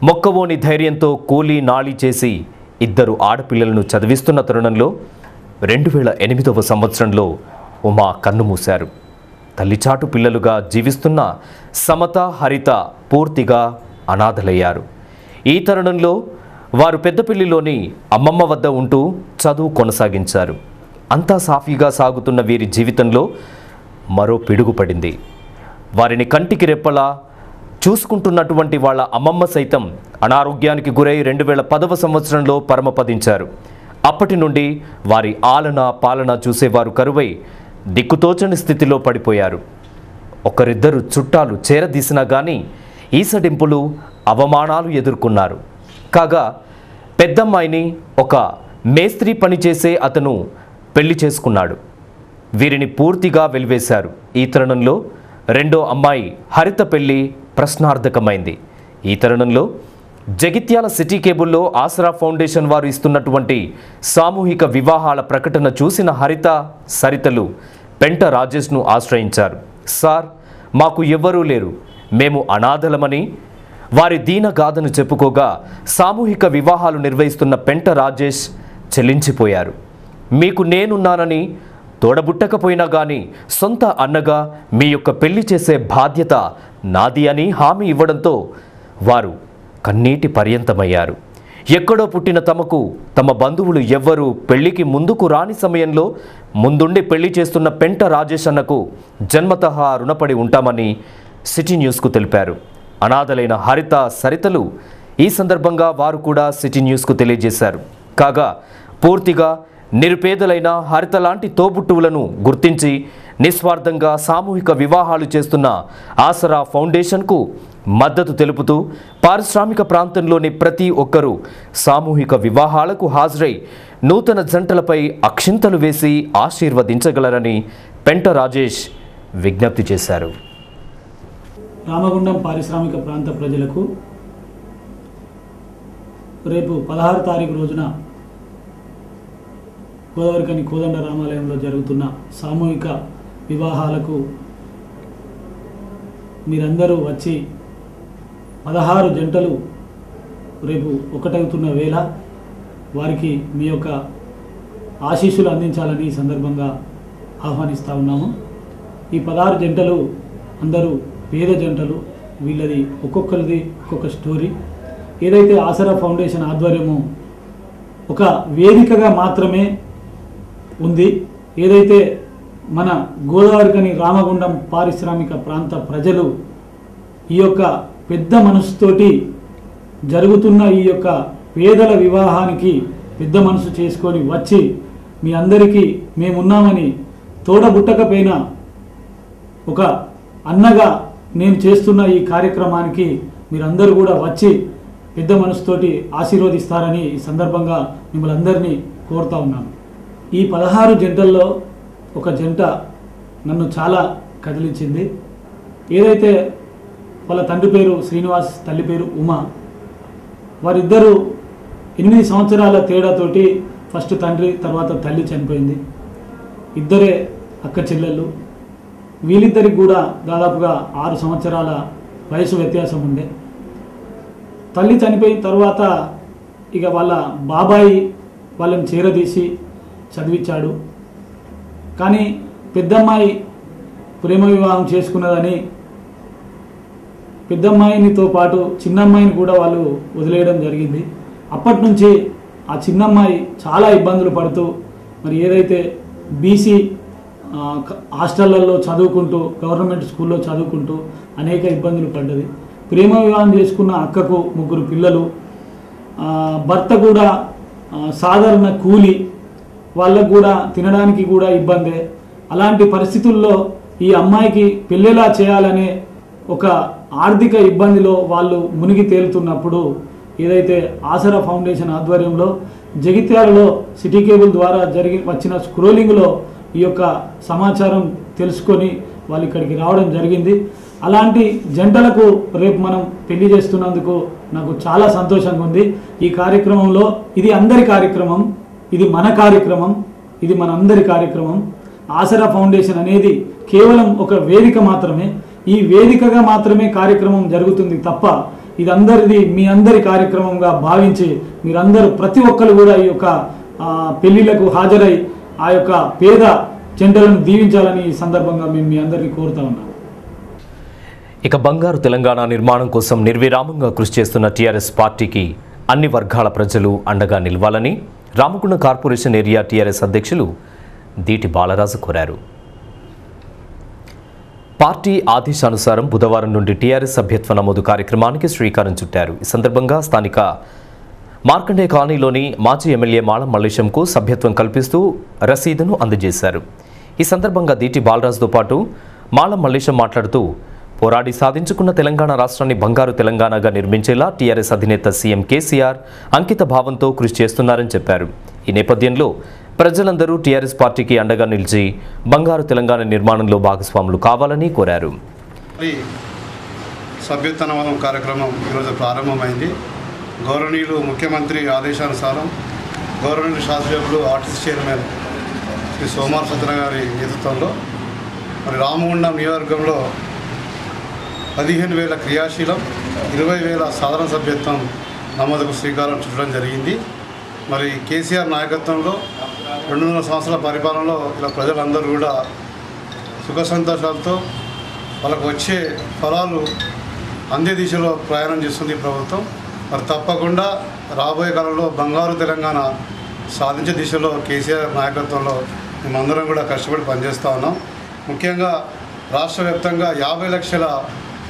మొక్కవోని ధైర్యంతో కూలీ నాళీ చేసి 2 ఆడపిల్లలను చదివిస్తున్న తరుణంలో 2008వ సంవత్సరంలో ఉమా కన్నుమూశారు. తల్లిచాటు పిల్లలుగా జీవిస్తున్న సమత, హరిత పూర్తిగా అనాథలయ్యారు. ఈ తరుణంలో వారు పెద్దపల్లిలోని అమ్మమ్మ వద్ద ఉంటూ చదువు కొనసాగించారు. అంతా సాఫీగా సాగుతున్న వీరి జీవితంలో మరో పిడుగు పడింది. వారిని కంటికి రెప్పలా చూసుకుంటున్నటువంటి వాళ్ళ అమ్మమ్మ సైతం అనారోగ్యానికి గురై 2010వ సంవత్సరంలో పరమపదించారు. అప్పటి నుండి వారి ఆలన పాలన చూసేవారు కరువై దిక్కుతోచని స్థితిలో పడిపోయారు. ఒకరిద్దరు చుట్టాలు చేరదీసినా కానీ ఈసడింపులు అవమానాలు ఎదుర్కొన్నారు. కాగా పెద్దమ్మాయిని ఒక మేస్త్రి పనిచేసే అతను పెళ్లి చేసుకున్నాడు. వీరిని పూర్తిగా వెలివేశారు. ఈ తరుణంలో రెండో అమ్మాయి హరిత పెళ్లి ప్రశ్నార్థకమైంది. ఈ తరుణంలో జగిత్యాల సిటీ కేబుల్లో ఆసరా ఫౌండేషన్ వారు ఇస్తున్నటువంటి సామూహిక వివాహాల ప్రకటన చూసిన హరిత సరితలు పెంట రాజేష్ను ఆశ్రయించారు. సార్, మాకు ఎవ్వరూ లేరు, మేము అనాథలమని వారి దీనగాథను చెప్పుకోగా సామూహిక వివాహాలు నిర్వహిస్తున్న పెంట రాజేష్ చెల్లించిపోయారు. మీకు నేనున్నానని, తోడబుట్టకపోయినా కానీ సొంత అన్నగా మీ యొక్క పెళ్లి చేసే బాధ్యత నాది అని హామీ ఇవ్వడంతో వారు కన్నీటి పర్యంతమయ్యారు. ఎక్కడో పుట్టిన తమకు తమ బంధువులు ఎవ్వరూ పెళ్లికి ముందుకు రాని సమయంలో ముందుండి పెళ్లి చేస్తున్న పెంట రాజేష్ అన్నకు జన్మతః రుణపడి ఉంటామని సిటీ న్యూస్కు తెలిపారు. అనాథలైన హరిత సరితలు ఈ సందర్భంగా వారు కూడా సిటీ న్యూస్కు తెలియజేశారు. కాగా పూర్తిగా నిరుపేదలైన హరిత లాంటి తోబుట్టువులను గుర్తించి నిస్వార్థంగా సామూహిక వివాహాలు చేస్తున్న ఆసరా ఫౌండేషన్కు మద్దతు తెలుపుతూ పారిశ్రామిక ప్రాంతంలోని ప్రతి ఒక్కరూ సామూహిక వివాహాలకు హాజరై నూతన జంటలపై అక్షింతలు వేసి ఆశీర్వదించగలరని పెంట రాజేష్ విజ్ఞప్తి చేశారు. రామగుండం పారిశ్రామిక ప్రాంత ప్రజలకు రేపు 16 తారీఖు రోజున గోదావరికని కోదండ రామాలయంలో జరుగుతున్న సామూహిక వివాహాలకు మీరందరూ వచ్చి 16 జంటలు రేపు ఒకటవుతున్న వేళ వారికి మీ యొక్క ఆశీస్సులు అందించాలని ఈ సందర్భంగా ఆహ్వానిస్తూ ఉన్నాము. ఈ 16 జంటలు అందరూ పేద జంటలు. వీళ్ళది ఒక్కొక్కరిది ఒక్కొక్క స్టోరీ. ఏదైతే ఆసరా ఫౌండేషన్ ఆధ్వర్యము ఒక వేదికగా మాత్రమే ఉంది, ఏదైతే మన గోదావరికని రామగుండం పారిశ్రామిక ప్రాంత ప్రజలు ఈ యొక్క పెద్ద మనసుతోటి జరుగుతున్న ఈ యొక్క పేదల వివాహానికి పెద్ద మనసు చేసుకొని వచ్చి మీ అందరికీ మేమున్నామని తోడబుట్టకపోయినా ఒక అన్నగా నేను చేస్తున్న ఈ కార్యక్రమానికి మీరందరూ కూడా వచ్చి పెద్ద మనసుతోటి ఆశీర్వదిస్తారని ఈ సందర్భంగా మిమ్మల్ని అందరినీ కోరుతా ఉన్నాను. ఈ 16 జంటల్లో ఒక జంట నన్ను చాలా కదిలించింది. ఏదైతే వాళ్ళ తండ్రి పేరు శ్రీనివాస్, తల్లి పేరు ఉమా, వారిద్దరూ 8 సంవత్సరాల తేడాతోటి ఫస్ట్ తండ్రి తర్వాత తల్లి చనిపోయింది. ఇద్దరే అక్క చెల్లెళ్ళు. వీళ్ళిద్దరికి కూడా దాదాపుగా 6 సంవత్సరాల వయసు వ్యత్యాసం ఉండే. తల్లి చనిపోయిన తర్వాత ఇక వాళ్ళ బాబాయి వాళ్ళని చేరదీసి చదివించాడు. కానీ పెద్దమ్మాయి ప్రేమ వివాహం చేసుకున్నదని పెద్దమ్మాయినితో పాటు చిన్నమ్మాయిని కూడా వాళ్ళు వదిలేయడం జరిగింది. అప్పటి నుంచి ఆ చిన్నమ్మాయి చాలా ఇబ్బందులు పడుతూ మరి ఏదైతే బీసీ హాస్టళ్లలో చదువుకుంటూ గవర్నమెంట్ స్కూల్లో చదువుకుంటూ అనేక ఇబ్బందులు పడ్డది. ప్రేమ వివాహం చేసుకున్న అక్కకు 3 పిల్లలు, భర్త కూడా సాధారణ కూలి, వాళ్ళకు కూడా తినడానికి కూడా ఇబ్బందే. అలాంటి పరిస్థితుల్లో ఈ అమ్మాయికి పెళ్ళేలా చేయాలనే ఒక ఆర్థిక ఇబ్బందిలో వాళ్ళు మునిగి తేలుతున్నప్పుడు ఏదైతే ఆసరా ఫౌండేషన్ ఆధ్వర్యంలో జగిత్యాలలో సిటీ కేబుల్ ద్వారా వచ్చిన స్క్రోలింగ్లో ఈ యొక్క సమాచారం తెలుసుకొని వాళ్ళు ఇక్కడికి రావడం జరిగింది. అలాంటి జంటలకు రేపు మనం పెళ్లి చేస్తున్నందుకు నాకు చాలా సంతోషంగా ఉంది. ఈ కార్యక్రమంలో ఇది అందరి కార్యక్రమం, ఇది మన కార్యక్రమం, ఇది మన అందరి కార్యక్రమం. ఆసరా ఫౌండేషన్ అనేది కేవలం ఒక వేదిక మాత్రమే. ఈ వేదికగా మాత్రమే కార్యక్రమం జరుగుతుంది తప్ప ఇది అందరిది మీ అందరి కార్యక్రమంగా భావించి మీరందరూ ప్రతి ఒక్కరు కూడా ఈ యొక్క పెళ్లిళ్లకు హాజరై ఆ యొక్క పేద జంటలను దీవించాలని ఈ సందర్భంగా మేము మీ అందరినీ కోరుతా ఉన్నాం. ఇక బంగారు తెలంగాణ నిర్మాణం కోసం నిర్విరామంగా కృషి చేస్తున్న టీఆర్ఎస్ పార్టీకి అన్ని వర్గాల ప్రజలు అండగా నిలవాలని రామగుండం కార్పొరేషన్ ఏరియా టీఆర్ఎస్ అధ్యక్షులు దీటి బాలరాజు కోరారు. పార్టీ ఆదేశానుసారం బుధవారం నుండి టీఆర్ఎస్ సభ్యత్వ నమోదు కార్యక్రమానికి శ్రీకారం చుట్టారు. ఈ సందర్భంగా స్థానిక మార్కండే కాలనీలోని మాజీ ఎమ్మెల్యే మాళం మల్లేశంకు సభ్యత్వం కల్పిస్తూ రసీదును అందజేశారు. ఈ సందర్భంగా దీటి బాలరాజుతో పాటు మాళం మల్లేశం మాట్లాడుతూ పోరాడి సాధించుకున్న తెలంగాణ రాష్ట్రాన్ని బంగారు తెలంగాణగా నిర్మించేలా టీఆర్ఎస్ అధినేత సీఎం కేసీఆర్ అంకిత భావంతో కృషి చేస్తున్నారని చెప్పారు. ఈ నేపథ్యంలో ప్రజలందరూ టీఆర్ఎస్ పార్టీకి అండగా నిలిచి బంగారు తెలంగాణ నిర్మాణంలో భాగస్వాములు కావాలని కోరారు. సభ్యత్వ నమోదు కార్యక్రమం ఈరోజు ప్రారంభమైంది. గౌరవనీయులు ముఖ్యమంత్రి ఆదేశానుసారం గౌరవనీయులు శాసనసభ్యులు ఆర్టీసీ చైర్మన్ శ్రీ సోమార్ సత్యన గారి నేతృత్వంలో మరి రామగుండం నియోజకవర్గంలో 15,000 క్రియాశీలం 20,000 సాధారణ సభ్యత్వం నమోదుకు శ్రీకారం చుట్టడం జరిగింది. మరి కేసీఆర్ నాయకత్వంలో 200 సంవత్సరాల పరిపాలనలో ఇలా ప్రజలందరూ కూడా సుఖ సంతోషాలతో వాళ్ళకు వచ్చే ఫలాలు అందే దిశలో ప్రయాణం చేస్తుంది ప్రభుత్వం. మరి తప్పకుండా రాబోయే కాలంలో బంగారు తెలంగాణ సాధించే దిశలో కేసీఆర్ నాయకత్వంలో మేమందరం కూడా కష్టపడి పనిచేస్తూ ఉన్నాం. ముఖ్యంగా రాష్ట్ర వ్యాప్తంగా 50 లక్షల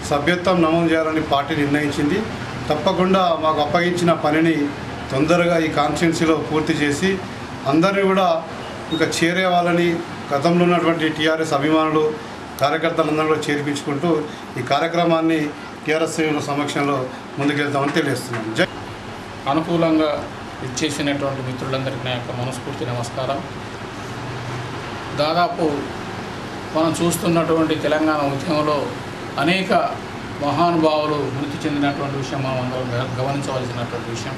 సభ్యత్వం నమోదు చేయాలని పార్టీ నిర్ణయించింది. తప్పకుండా మాకు అప్పగించిన పనిని తొందరగా ఈ కాన్స్టిట్యున్సీలో పూర్తి చేసి అందరినీ కూడా ఇంకా చేరే వాళ్ళని గతంలో ఉన్నటువంటి టీఆర్ఎస్ అభిమానులు కార్యకర్తలందరూ కూడా చేర్పించుకుంటూ ఈ కార్యక్రమాన్ని టీఆర్ఎస్ శ్రేణుల సమక్షంలో ముందుకెళ్తామని తెలియజేస్తున్నాను. అనుకూలంగా ఇచ్చేసినటువంటి మిత్రులందరికీ నా యొక్క మనస్ఫూర్తి నమస్కారం. దాదాపు మనం చూస్తున్నటువంటి తెలంగాణ ఉద్యమంలో అనేక మహానుభావులు మృతి చెందినటువంటి విషయం మనం అందరం గమనించవలసినటువంటి విషయం.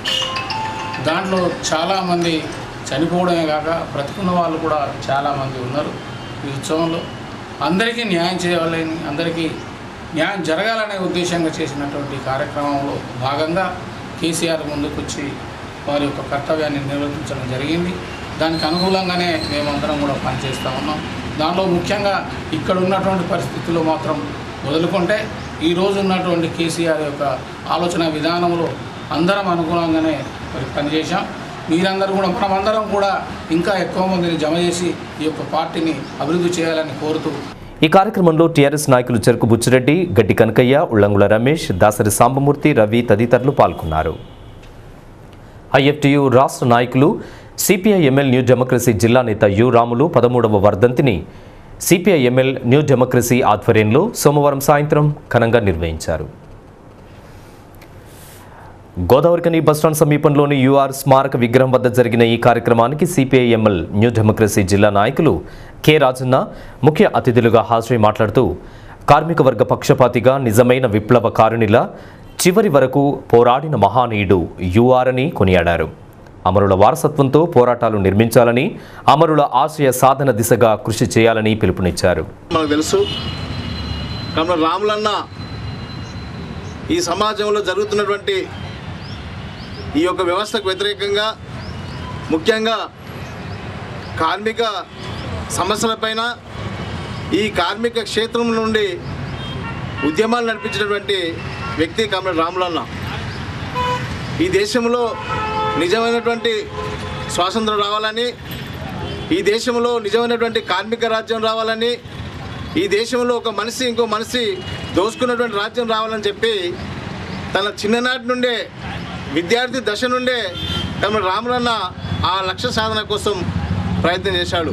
దాంట్లో చాలామంది చనిపోవడమే కాక బ్రతుకున్న వాళ్ళు కూడా చాలామంది ఉన్నారు. ఈ ఉత్సవంలో అందరికీ న్యాయం చేయాలని, అందరికీ న్యాయం జరగాలనే ఉద్దేశంగా చేసినటువంటి కార్యక్రమంలో భాగంగా కేసీఆర్ ముందుకొచ్చి వారి యొక్క కర్తవ్యాన్ని నిర్వర్తించడం జరిగింది. దానికి అనుకూలంగానే మేమందరం కూడా పనిచేస్తూ ఉన్నాం. దాంట్లో ముఖ్యంగా ఇక్కడ ఉన్నటువంటి పరిస్థితుల్లో మాత్రం మొదలుకుంటే ఈరోజు ఉన్నటువంటి కేసీఆర్ యొక్క ఆలోచన విధానంలో అందరం అనుకూలంగానే మరి పనిచేశాం. మీరందరూ కూడా మనమందరం కూడా ఇంకా ఎక్కువ మందిని జమ చేసి ఈ యొక్క పార్టీని అభివృద్ధి చేయాలని కోరుతూ ఈ కార్యక్రమంలో టీఆర్ఎస్ నాయకులు చెరుకు బుచ్చిరెడ్డి, గడ్డి కనకయ్య, ఉల్లంగుల రమేష్, దాసరి సాంబమూర్తి, రవి తదితరులు పాల్గొన్నారు. ఐఎఫ్టియు రాష్ట్ర నాయకులు సిపిఐఎంఎల్ న్యూ డెమోక్రసీ జిల్లా నేత యు రాములు 13వ వర్ధంతిని సిపిఐఎంఎల్ న్యూ డెమోక్రసీ ఆధ్వర్యంలో సోమవారం సాయంత్రం ఘనంగా నిర్వహించారు. గోదావరికని బస్టాండ్ సమీపంలోని యూఆర్ స్మారక విగ్రహం వద్ద జరిగిన ఈ కార్యక్రమానికి సిపిఐఎంఎల్ న్యూ డెమోక్రసీ జిల్లా నాయకులు కె రాజన్న ముఖ్య అతిథులుగా హాజరై మాట్లాడుతూ కార్మిక వర్గ పక్షపాతిగా నిజమైన విప్లవకారునిలా చివరి వరకు పోరాడిన మహానీయుడు యూఆర్ అని కొనియాడారు. అమరుల వారసత్వంతో పోరాటాలు నిర్మించాలని, అమరుల ఆశయ సాధన దిశగా కృషి చేయాలని పిలుపునిచ్చారు. మనకు తెలుసు రాములన్న ఈ సమాజంలో జరుగుతున్నటువంటి ఈ యొక్క వ్యవస్థకు వ్యతిరేకంగా ముఖ్యంగా కార్మిక సమస్యలపైన ఈ కార్మిక క్షేత్రం నుండి ఉద్యమాలు నడిపించినటువంటి వ్యక్తి కామ్రేడ్ రాములన్న. ఈ దేశంలో నిజమైనటువంటి స్వాతంత్రం రావాలని, ఈ దేశంలో నిజమైనటువంటి కార్మిక రాజ్యం రావాలని, ఈ దేశంలో ఒక మనిషి ఇంకో మనిషి దోసుకున్నటువంటి రాజ్యం రావాలని చెప్పి తన చిన్ననాటి నుండే విద్యార్థి దశ నుండే తమ రాములన్న ఆ లక్ష్య సాధన కోసం ప్రయత్నం చేశాడు.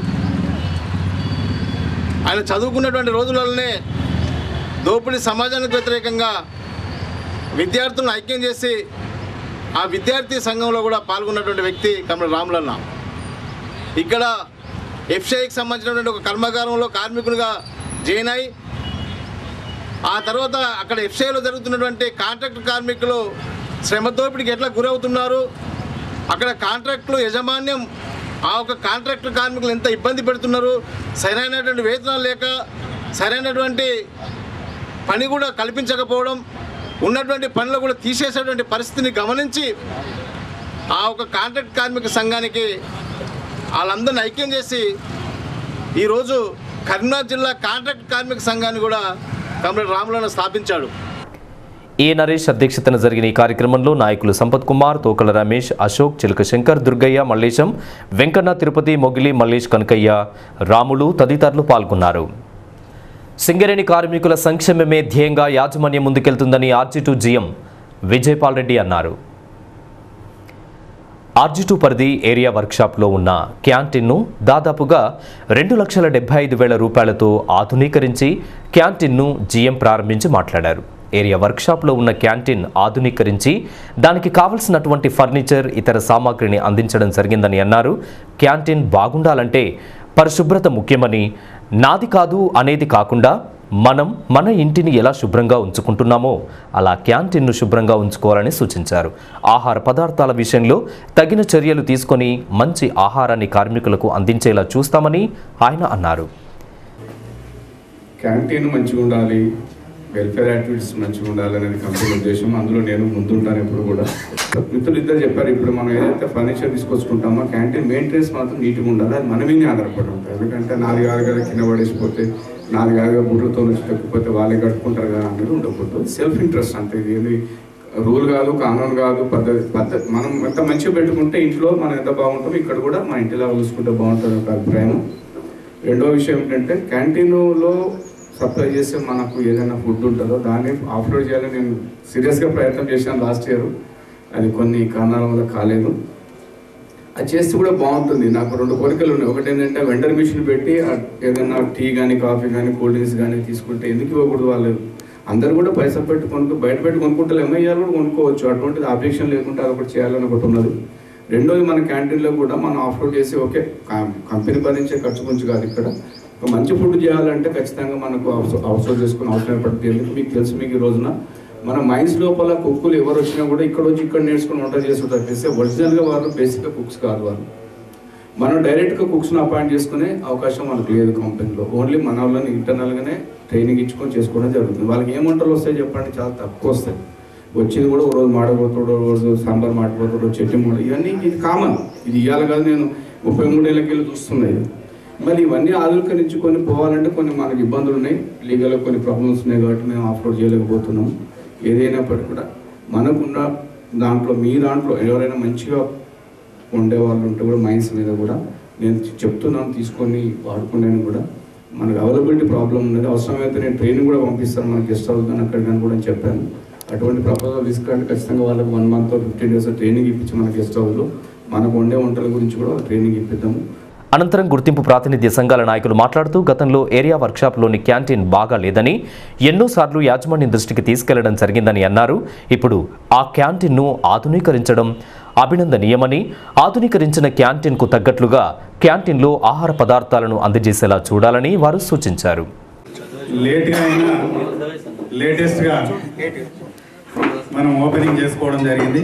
ఆయన చదువుకున్నటువంటి రోజులలోనే దోపిడీ సమాజానికి వ్యతిరేకంగా విద్యార్థులను ఐక్యం చేసి ఆ విద్యార్థి సంఘంలో కూడా పాల్గొన్నటువంటి వ్యక్తి కామ్రేడ్ రాములన్న. ఇక్కడ ఎఫ్సిఐకి సంబంధించినటువంటి ఒక కర్మాగారంలో కార్మికునిగా జాయిన్ అయి ఆ తర్వాత అక్కడ ఎఫ్సిఐలో జరుగుతున్నటువంటి కాంట్రాక్ట్ కార్మికులు శ్రమ దోపిడీకి ఎట్లా గురవుతున్నారు, అక్కడ కాంట్రాక్టులు యజమాన్యం ఆ ఒక కాంట్రాక్ట్ కార్మికులు ఎంత ఇబ్బంది పెడుతున్నారు, సరైనటువంటి వేతనాలు లేక సరైనటువంటి పని కూడా కల్పించకపోవడం, ఉన్నటువంటి పనులు కూడా తీసేసేటువంటి పరిస్థితిని గమనించి ఆ ఒక కాంట్రాక్ట్ కార్మిక సంఘానికి వాళ్ళందరినీ ఐక్యం చేసి ఈరోజు కరీంనగర్ జిల్లా కాంట్రాక్ట్ కార్మిక సంఘాన్ని కూడా కామ్రేడ్ రాములన్న స్థాపించాడు. ఏ నరేష్ అధ్యక్షతన జరిగిన ఈ కార్యక్రమంలో నాయకులు సంపత్ కుమార్, తోకల రమేష్, అశోక్, చిలక శంకర్, దుర్గయ్య, మల్లేశం, వెంకన్న, తిరుపతి, మొగిలి, మల్లేష్, కనకయ్య, రాములు తదితరులు పాల్గొన్నారు. సింగరేణి కార్మికుల సంక్షేమమే ధ్యేయంగా యాజమాన్యం ముందుకెళ్తుందని RG2 GM విజయపాల్ రెడ్డి అన్నారు. RG2 పరిధి ఏరియా వర్క్షాప్లో ఉన్న క్యాంటీన్ను దాదాపుగా 2,75,000 రూపాయలతో ఆధునీకరించి క్యాంటీన్ను GM ప్రారంభించి మాట్లాడారు. ఏరియా వర్క్షాప్లో ఉన్న క్యాంటీన్ ఆధునీకరించి దానికి కావలసినటువంటి ఫర్నిచర్, ఇతర సామాగ్రిని అందించడం జరిగిందని అన్నారు. క్యాంటీన్ బాగుండాలంటే పరిశుభ్రత ముఖ్యమని, నాది కాదు అనేది కాకుండా మనం మన ఇంటిని ఎలా శుభ్రంగా ఉంచుకుంటున్నామో అలా క్యాంటీన్ను శుభ్రంగా ఉంచుకోవాలని సూచించారు. ఆహార పదార్థాల విషయంలో తగిన చర్యలు తీసుకొని మంచి ఆహారాన్ని కార్మికులకు అందించేలా చూస్తామని ఆయన అన్నారు. క్యాంటీన్ మంచిగా ఉండాలి, వెల్ఫేర్ యాక్టివిటీస్ మంచిగా ఉండాలనేది కంపెనీ ఉద్దేశం. అందులో నేను ముందుంటాను ఎప్పుడు కూడా. మిత్రులు ఇద్దరు చెప్పారు, ఇప్పుడు మనం ఏదైతే ఫర్నిచర్ తీసుకొచ్చుకుంటామో క్యాంటీన్ మెయింటెనెన్స్ మాత్రం నీట్గా ఉండాలి. అది మన మీదే ఆధారపడి ఉంటుంది. ఎందుకంటే నాలుగు ఆరుగా కింద పడేసిపోతే, నాలుగు ఆరుగా బుర్రతో నుంచి తగ్గిపోతే వాళ్ళే కట్టుకుంటారు కదా అనేది ఉండకూడదు. సెల్ఫ్ ఇంట్రెస్ట్ అంటే ఇది రూల్ కాదు, కానూన్ కాదు, పద్ధతి. మనం ఎంత మంచిగా పెట్టుకుంటే ఇంట్లో మనం ఎంత బాగుంటామో ఇక్కడ కూడా మన ఇంటిలా చూసుకుంటే బాగుంటుంది ఒక అభిప్రాయం. రెండో విషయం ఏంటంటే క్యాంటీన్లో సప్లై చేస్తే మనకు ఏదైనా ఫుడ్ ఉంటుందో దాన్ని ఆఫ్లోడ్ చేయాలని నేను సీరియస్గా ప్రయత్నం చేశాను లాస్ట్ ఇయర్. అది కొన్ని కారణాల వల్ల కాలేదు. అది చేస్తే కూడా బాగుంటుంది. నాకు 2 కోరికలు ఉన్నాయి. ఒకటి ఏంటంటే వెండర్ మిషన్ పెట్టి ఏదైనా టీ కానీ, కాఫీ కానీ, కూల్ డ్రింక్స్ కానీ తీసుకుంటే ఎందుకు ఇవ్వకూడదు? వాళ్ళు అందరూ కూడా పైసలు పెట్టి బయట పెట్టి కొనుక్కుంటే ఎంఐఆర్ కూడా కొనుక్కోవచ్చు. అటువంటిది ఆబ్జెక్షన్ లేకుండా అది ఒకటి చేయాలని ఒకటి ఉన్నది. రెండోది మన క్యాంటీన్లో కూడా మనం ఆఫ్లోడ్ చేసి ఓకే కంపెనీ భరించే ఖర్చు కొంచెం కాదు. ఇక్కడ ఒక మంచి ఫుడ్ చేయాలంటే ఖచ్చితంగా మనకు అవుట్సోర్స్ చేసుకుని అవసరం ఏర్పడుతుంది. మీకు తెలుసు, మీకు ఈ రోజున మన మైండ్స్ లోపల కుక్కులు ఎవరు వచ్చినా కూడా ఇక్కడ వచ్చి ఇక్కడ నేర్చుకుని వంట చేస్తుంటారు తప్పిస్తే ఒరిజినల్గా వాళ్ళు బేసిక్గా కుక్స్ కాదు. వాళ్ళు మనం డైరెక్ట్గా కుక్స్ని అపాయింట్ చేసుకునే అవకాశం మనకు లేదు కంపెనీలో. ఓన్లీ మన వాళ్ళని ఇంటర్నల్గానే ట్రైనింగ్ ఇచ్చుకొని చేసుకోవడం జరుగుతుంది. వాళ్ళకి ఏం వంటలు వస్తాయి చెప్పండి? చాలా తక్కువ వస్తాయి. వచ్చేది కూడా ఒక రోజు మాడబోతాడు, ఒక రోజు సాంబార్ మాడిపోతాడు, చట్నీ మూడు, ఇవన్నీ ఇది కామన్. ఇది ఇవ్వాలి కాదు, నేను 33 ఏళ్ళకి వెళ్ళి చూస్తున్నాయి. మరి ఇవన్నీ ఆధునీకరించుకొని పోవాలంటే కొన్ని మనకి ఇబ్బందులు ఉన్నాయి, లీగల్గా కొన్ని ప్రాబ్లమ్స్ ఉన్నాయి. కాబట్టి మేము ఆఫ్లోడ్ చేయలేకపోతున్నాము. ఏదైనప్పటికీ కూడా మనకున్న దాంట్లో మీ దాంట్లో ఎవరైనా మంచిగా ఉండే వాళ్ళు ఉంటే కూడా మైండ్స్ మీద కూడా నేను చెప్తున్నాను, తీసుకొని వాడుకునేది కూడా. మనకు అవైలబిలిటీ ప్రాబ్లం ఉన్నది. అవసరమైతే నేను ట్రైనింగ్ కూడా పంపిస్తాను, మనకి గెస్ట్ హౌస్ కానీ అక్కడ కానీ కూడా చెప్పాను. అటువంటి ప్రపోజల్ తీసుకుంటే ఖచ్చితంగా వాళ్ళకి 1 month 15 days ట్రైనింగ్ ఇప్పించి మన గెస్ట్ హౌస్లో మనకు వండే వంటల గురించి కూడా ట్రైనింగ్ ఇప్పిద్దాము. అనంతరం గుర్తింపు ప్రాతినిధ్య సంఘాల నాయకులు మాట్లాడుతూ గతంలో ఏరియా వర్క్షాప్లోని క్యాంటీన్ బాగా లేదని ఎన్నోసార్లు యాజమాన్యం దృష్టికి తీసుకెళ్లడం జరిగిందని అన్నారు. ఇప్పుడు ఆ క్యాంటీన్ను ఆధునీకరించడం అభినందనీయమని, ఆధునీకరించిన క్యాంటీన్కు తగ్గట్లుగా క్యాంటీన్లో ఆహార పదార్థాలను అందజేసేలా చూడాలని వారు సూచించారు. లేటెస్ట్గా మనం ఓపెనింగ్ చేసుకోవడం జరిగింది.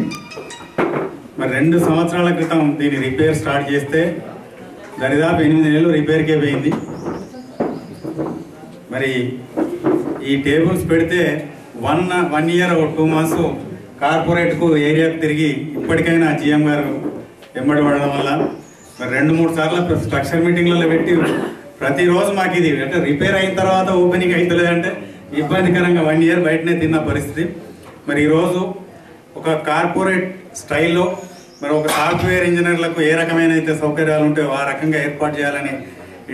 మరి 2 సంవత్సరాల క్రితం దీని రిపేర్ స్టార్ట్ చేస్తే దరిదాపు 8 నెలలు రిపేర్కే పోయింది. మరి ఈ టేబుల్స్ పెడితే 1 year 2 months కార్పొరేట్కు ఏరియాకు తిరిగి ఇప్పటికైనా GM గారు వెంబడి పడడం వల్ల మరి 2-3 సార్లు స్ట్రక్చర్ మీటింగ్లలో పెట్టి ప్రతిరోజు మాకు ఇది అంటే రిపేర్ అయిన తర్వాత ఓపెనింగ్ అవుతలేదంటే ఇబ్బందికరంగా 1 year బయటనే తిన్న పరిస్థితి. మరి ఈరోజు ఒక కార్పొరేట్ స్టైల్లో మరి ఒక సాఫ్ట్వేర్ ఇంజనీర్లకు ఏ రకమైన అయితే సౌకర్యాలు ఉంటాయో ఆ రకంగా ఏర్పాటు చేయాలనే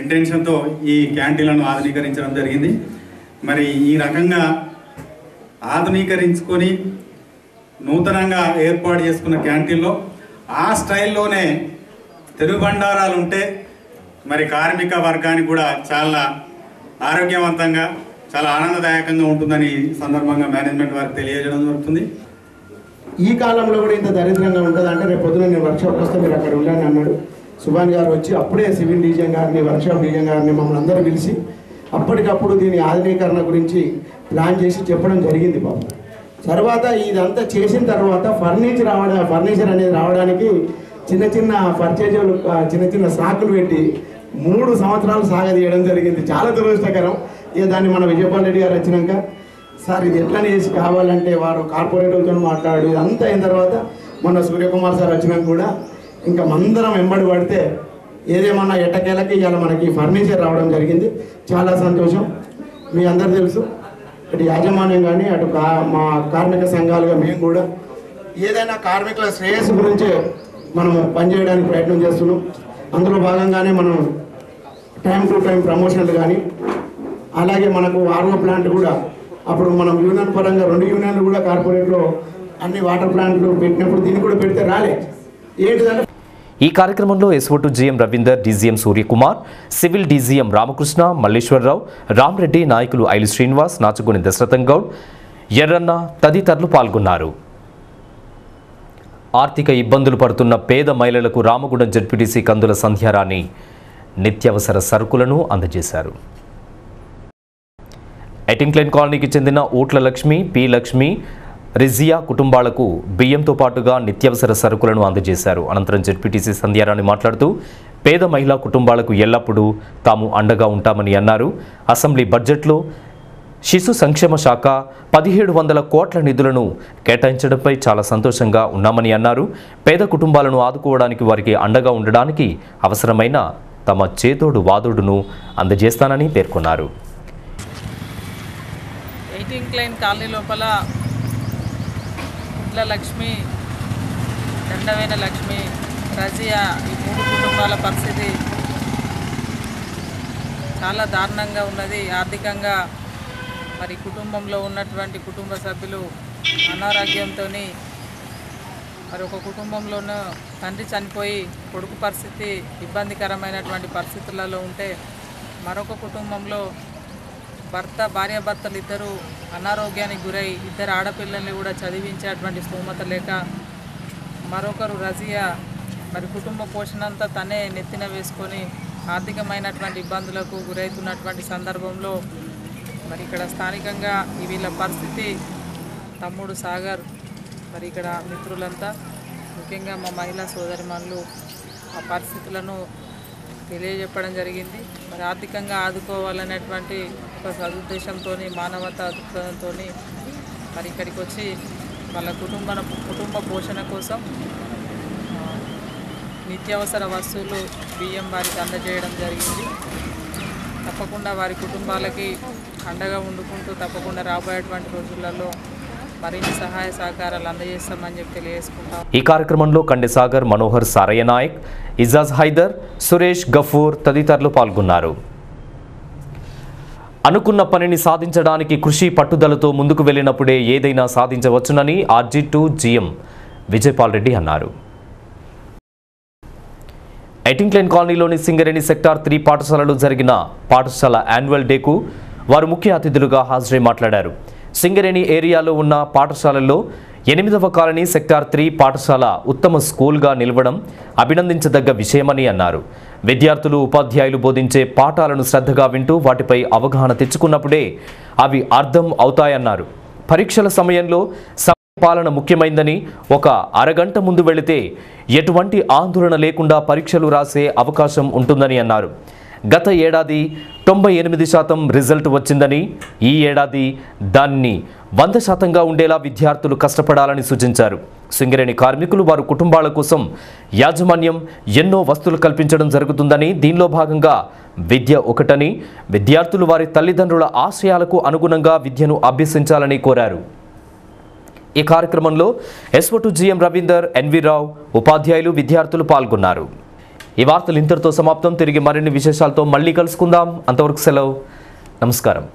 ఇంటెన్షన్తో ఈ క్యాంటీన్లను ఆధునీకరించడం జరిగింది. మరి ఈ రకంగా ఆధునీకరించుకొని నూతనంగా ఏర్పాటు చేసుకున్న క్యాంటీన్లో ఆ స్టైల్లోనే తిరుబండారాలు ఉంటే మరి కార్మిక వర్గానికి కూడా చాలా ఆరోగ్యవంతంగా, చాలా ఆనందదాయకంగా ఉంటుందని సందర్భంగా మేనేజ్మెంట్ వారికి తెలియజేయడం జరుగుతుంది. ఈ కాలంలో కూడా ఇంత దరిద్రంగా ఉంటుంది అంటే రేపు పొద్దున నేను వర్క్షాప్ వస్తే మీరు అక్కడ ఉండండి అన్నాడు. సుభాన్ గారు వచ్చి అప్పుడే సివిల్ డిజైన్ గారిని, వర్క్షాప్ డిజైన్ గారిని మమ్మల్ని అందరూ పిలిచి అప్పటికప్పుడు దీని ఆధునీకరణ గురించి ప్లాన్ చేసి చెప్పడం జరిగింది బాబు. తర్వాత ఇదంతా చేసిన తర్వాత ఫర్నిచర్ అనేది రావడానికి చిన్న చిన్న పర్చేజులు, చిన్న చిన్న సాకులు పెట్టి 3 సంవత్సరాలు సాగదీయడం జరిగింది. చాలా దురదృష్టకరం. ఇక దాన్ని మన విజయపాల్ రెడ్డి గారు వచ్చినాక సార్ ఇది ఎట్లా చేసి కావాలంటే వారు కార్పొరేటర్తో మాట్లాడు ఇదంతా అయిన తర్వాత మొన్న సూర్యకుమార్ సార్ వచ్చినాక కూడా ఇంకా మందరం వెంబడి పడితే ఏదేమన్నా ఎట్టకేలకి ఇవాళ మనకి ఫర్నిచర్ రావడం జరిగింది. చాలా సంతోషం. మీ అందరు తెలుసు ఇటు యాజమాన్యం కానీ అటు మా కార్మిక సంఘాలుగా మేము కూడా ఏదైనా కార్మికుల శ్రేయస్సు గురించే మనం పనిచేయడానికి ప్రయత్నం చేస్తున్నాం. అందులో భాగంగానే మనం టైం టు టైం ప్రమోషన్లు కానీ, అలాగే మనకు ఆర్ఓ ప్లాంట్ కూడా అప్పుడు మనం యూనియన్ పరంగా 2 యూనియన్లు కూడా కార్పొరేట్లో అన్ని వాటర్ ప్లాంట్లు పెట్టినప్పుడు దీన్ని కూడా పెడితే రాలే. ఏంటిదంటే ఈ కార్యక్రమంలో ఎస్ఓటు GM Ravinder, DGM Suryakumar, civil DGM Ramakrishna, Malleswara Rao, Rama Reddy, నాయకులు ఐలు శ్రీనివాస్, నాచుగుని దశరథం గౌడ్, ఎర్రన్న తదితరులు పాల్గొన్నారు. ఆర్థిక ఇబ్బందులు పడుతున్న పేద మహిళలకు రామగుండం జెడ్పీటీసీ కందుల సంధ్యారాణి నిత్యావసర సరుకులను అందజేశారు. ఎటింక్లైన్ కాలనీకి చెందిన ఊట్ల లక్ష్మి, పి లక్ష్మి, రిజియా కుటుంబాలకు బియ్యంతో పాటుగా నిత్యావసర సరుకులను అందజేశారు. అనంతరం జెడ్పీటీసీ సంధ్యారాణి మాట్లాడుతూ పేద మహిళా కుటుంబాలకు ఎల్లప్పుడూ తాము అండగా ఉంటామని అన్నారు. అసెంబ్లీ బడ్జెట్లో శిశు సంక్షేమ శాఖ 1700 కోట్ల నిధులను కేటాయించడంపై చాలా సంతోషంగా ఉన్నామని అన్నారు. పేద కుటుంబాలను ఆదుకోవడానికి, వారికి అండగా ఉండడానికి అవసరమైన తమ చేతోడు వాదోడును అందజేస్తానని పేర్కొన్నారు. ఎయిటింక్లైన్ కాలనీ లోపల ఉట్ల లక్ష్మి, దండవేన లక్ష్మి, రజియా ఈ 3 కుటుంబాల పరిస్థితి చాలా దారుణంగా ఉన్నది. ఆర్థికంగా మరి కుటుంబంలో ఉన్నటువంటి కుటుంబ సభ్యులు అనారోగ్యంతో మరి ఒక కుటుంబంలోనూ తండ్రి చనిపోయి కొడుకు పరిస్థితి ఇబ్బందికరమైనటువంటి పరిస్థితులలో ఉంటే, మరొక కుటుంబంలో భార్యాభర్తలు ఇద్దరు అనారోగ్యానికి గురై 2 ఆడపిల్లల్ని కూడా చదివించేటువంటి స్తోమత లేక, మరొకరు రజియా మరి కుటుంబ పోషణ అంతా తనే నెత్తిన వేసుకొని ఆర్థికమైనటువంటి ఇబ్బందులకు గురవుతున్నటువంటి సందర్భంలో మరి ఇక్కడ స్థానికంగా వీళ్ళ పరిస్థితి తమ్ముడు సాగర్, మరి ఇక్కడ మిత్రులంతా ముఖ్యంగా మా మహిళా సోదరిమణులు ఆ పరిస్థితులను తెలియజెప్పడం జరిగింది. మరి ఆర్థికంగా ఆదుకోవాలనేటువంటి ఒక సదుద్దేశంతో, మానవతా దృక్పథంతో మరి ఇక్కడికి వచ్చి వాళ్ళ కుటుంబ పోషణ కోసం నిత్యావసర వస్తువులు బియ్యం వారికి అందజేయడం జరిగింది. తప్పకుండా వారి కుటుంబాలకి అండగా వండుకుంటూ తప్పకుండా రాబోయేటువంటి రోజులలో మరిన్ని సహాయ సహకారాలు అందజేస్తామని చెప్పి తెలియజేసుకుంటాం. ఈ కార్యక్రమంలో కండెసాగర్, మనోహర్, సారయ్య నాయక్, ఇజాజ్ హైదర్, సురేష్, గఫూర్ తదితరులు పాల్గొన్నారు. అనుకున్న పనిని సాధించడానికి కృషి పట్టుదలతో ముందుకు వెళ్ళినప్పుడే ఏదైనా సాధించవచ్చునని RG2 GM విజయపాల్ రెడ్డి అన్నారు. ఎటింక్లైన్ కాలనీలోని సింగరేణి సెక్టార్ 3 పాఠశాలలో జరిగిన పాఠశాల యాన్యువల్ డేకు వారు ముఖ్య అతిథులుగా హాజరై మాట్లాడారు. సింగరేణి ఏరియాలో ఉన్న పాఠశాలల్లో 8వ కాలనీ సెక్టార్ 3 పాఠశాల ఉత్తమ స్కూల్గా నిలవడం అభినందించదగ్గ విషయమని అన్నారు. విద్యార్థులు, ఉపాధ్యాయులు బోధించే పాఠాలను శ్రద్ధగా వింటూ వాటిపై అవగాహన తెచ్చుకున్నప్పుడే అవి అర్థం అవుతాయన్నారు. పరీక్షల సమయంలో పాలన ముఖ్యమైందని, ఒక అరగంట ముందు వెళితే ఎటువంటి ఆందోళన లేకుండా పరీక్షలు రాసే అవకాశం ఉంటుందని అన్నారు. గత ఏడాది 98% రిజల్ట్ వచ్చిందని, ఈ ఏడాది దాన్ని 100%గా ఉండేలా విద్యార్థులు కష్టపడాలని సూచించారు. సింగరేణి కార్మికులు, వారి కుటుంబాల కోసం యాజమాన్యం ఎన్నో వస్తువులు కల్పించడం జరుగుతుందని, దీనిలో భాగంగా విద్య ఒకటని, విద్యార్థులు వారి తల్లిదండ్రుల ఆశయాలకు అనుగుణంగా విద్యను అభ్యసించాలని కోరారు. ఈ కార్యక్రమంలో ఎస్ఓటు GM రవీందర్, NV రావు, ఉపాధ్యాయులు, విద్యార్థులు పాల్గొన్నారు. ఈ వార్తలు ఇంతటితో సమాప్తం. తిరిగి మరిన్ని విశేషాలతో మళ్ళీ కలుసుకుందాం. అంతవరకు సెలవు. నమస్కారం.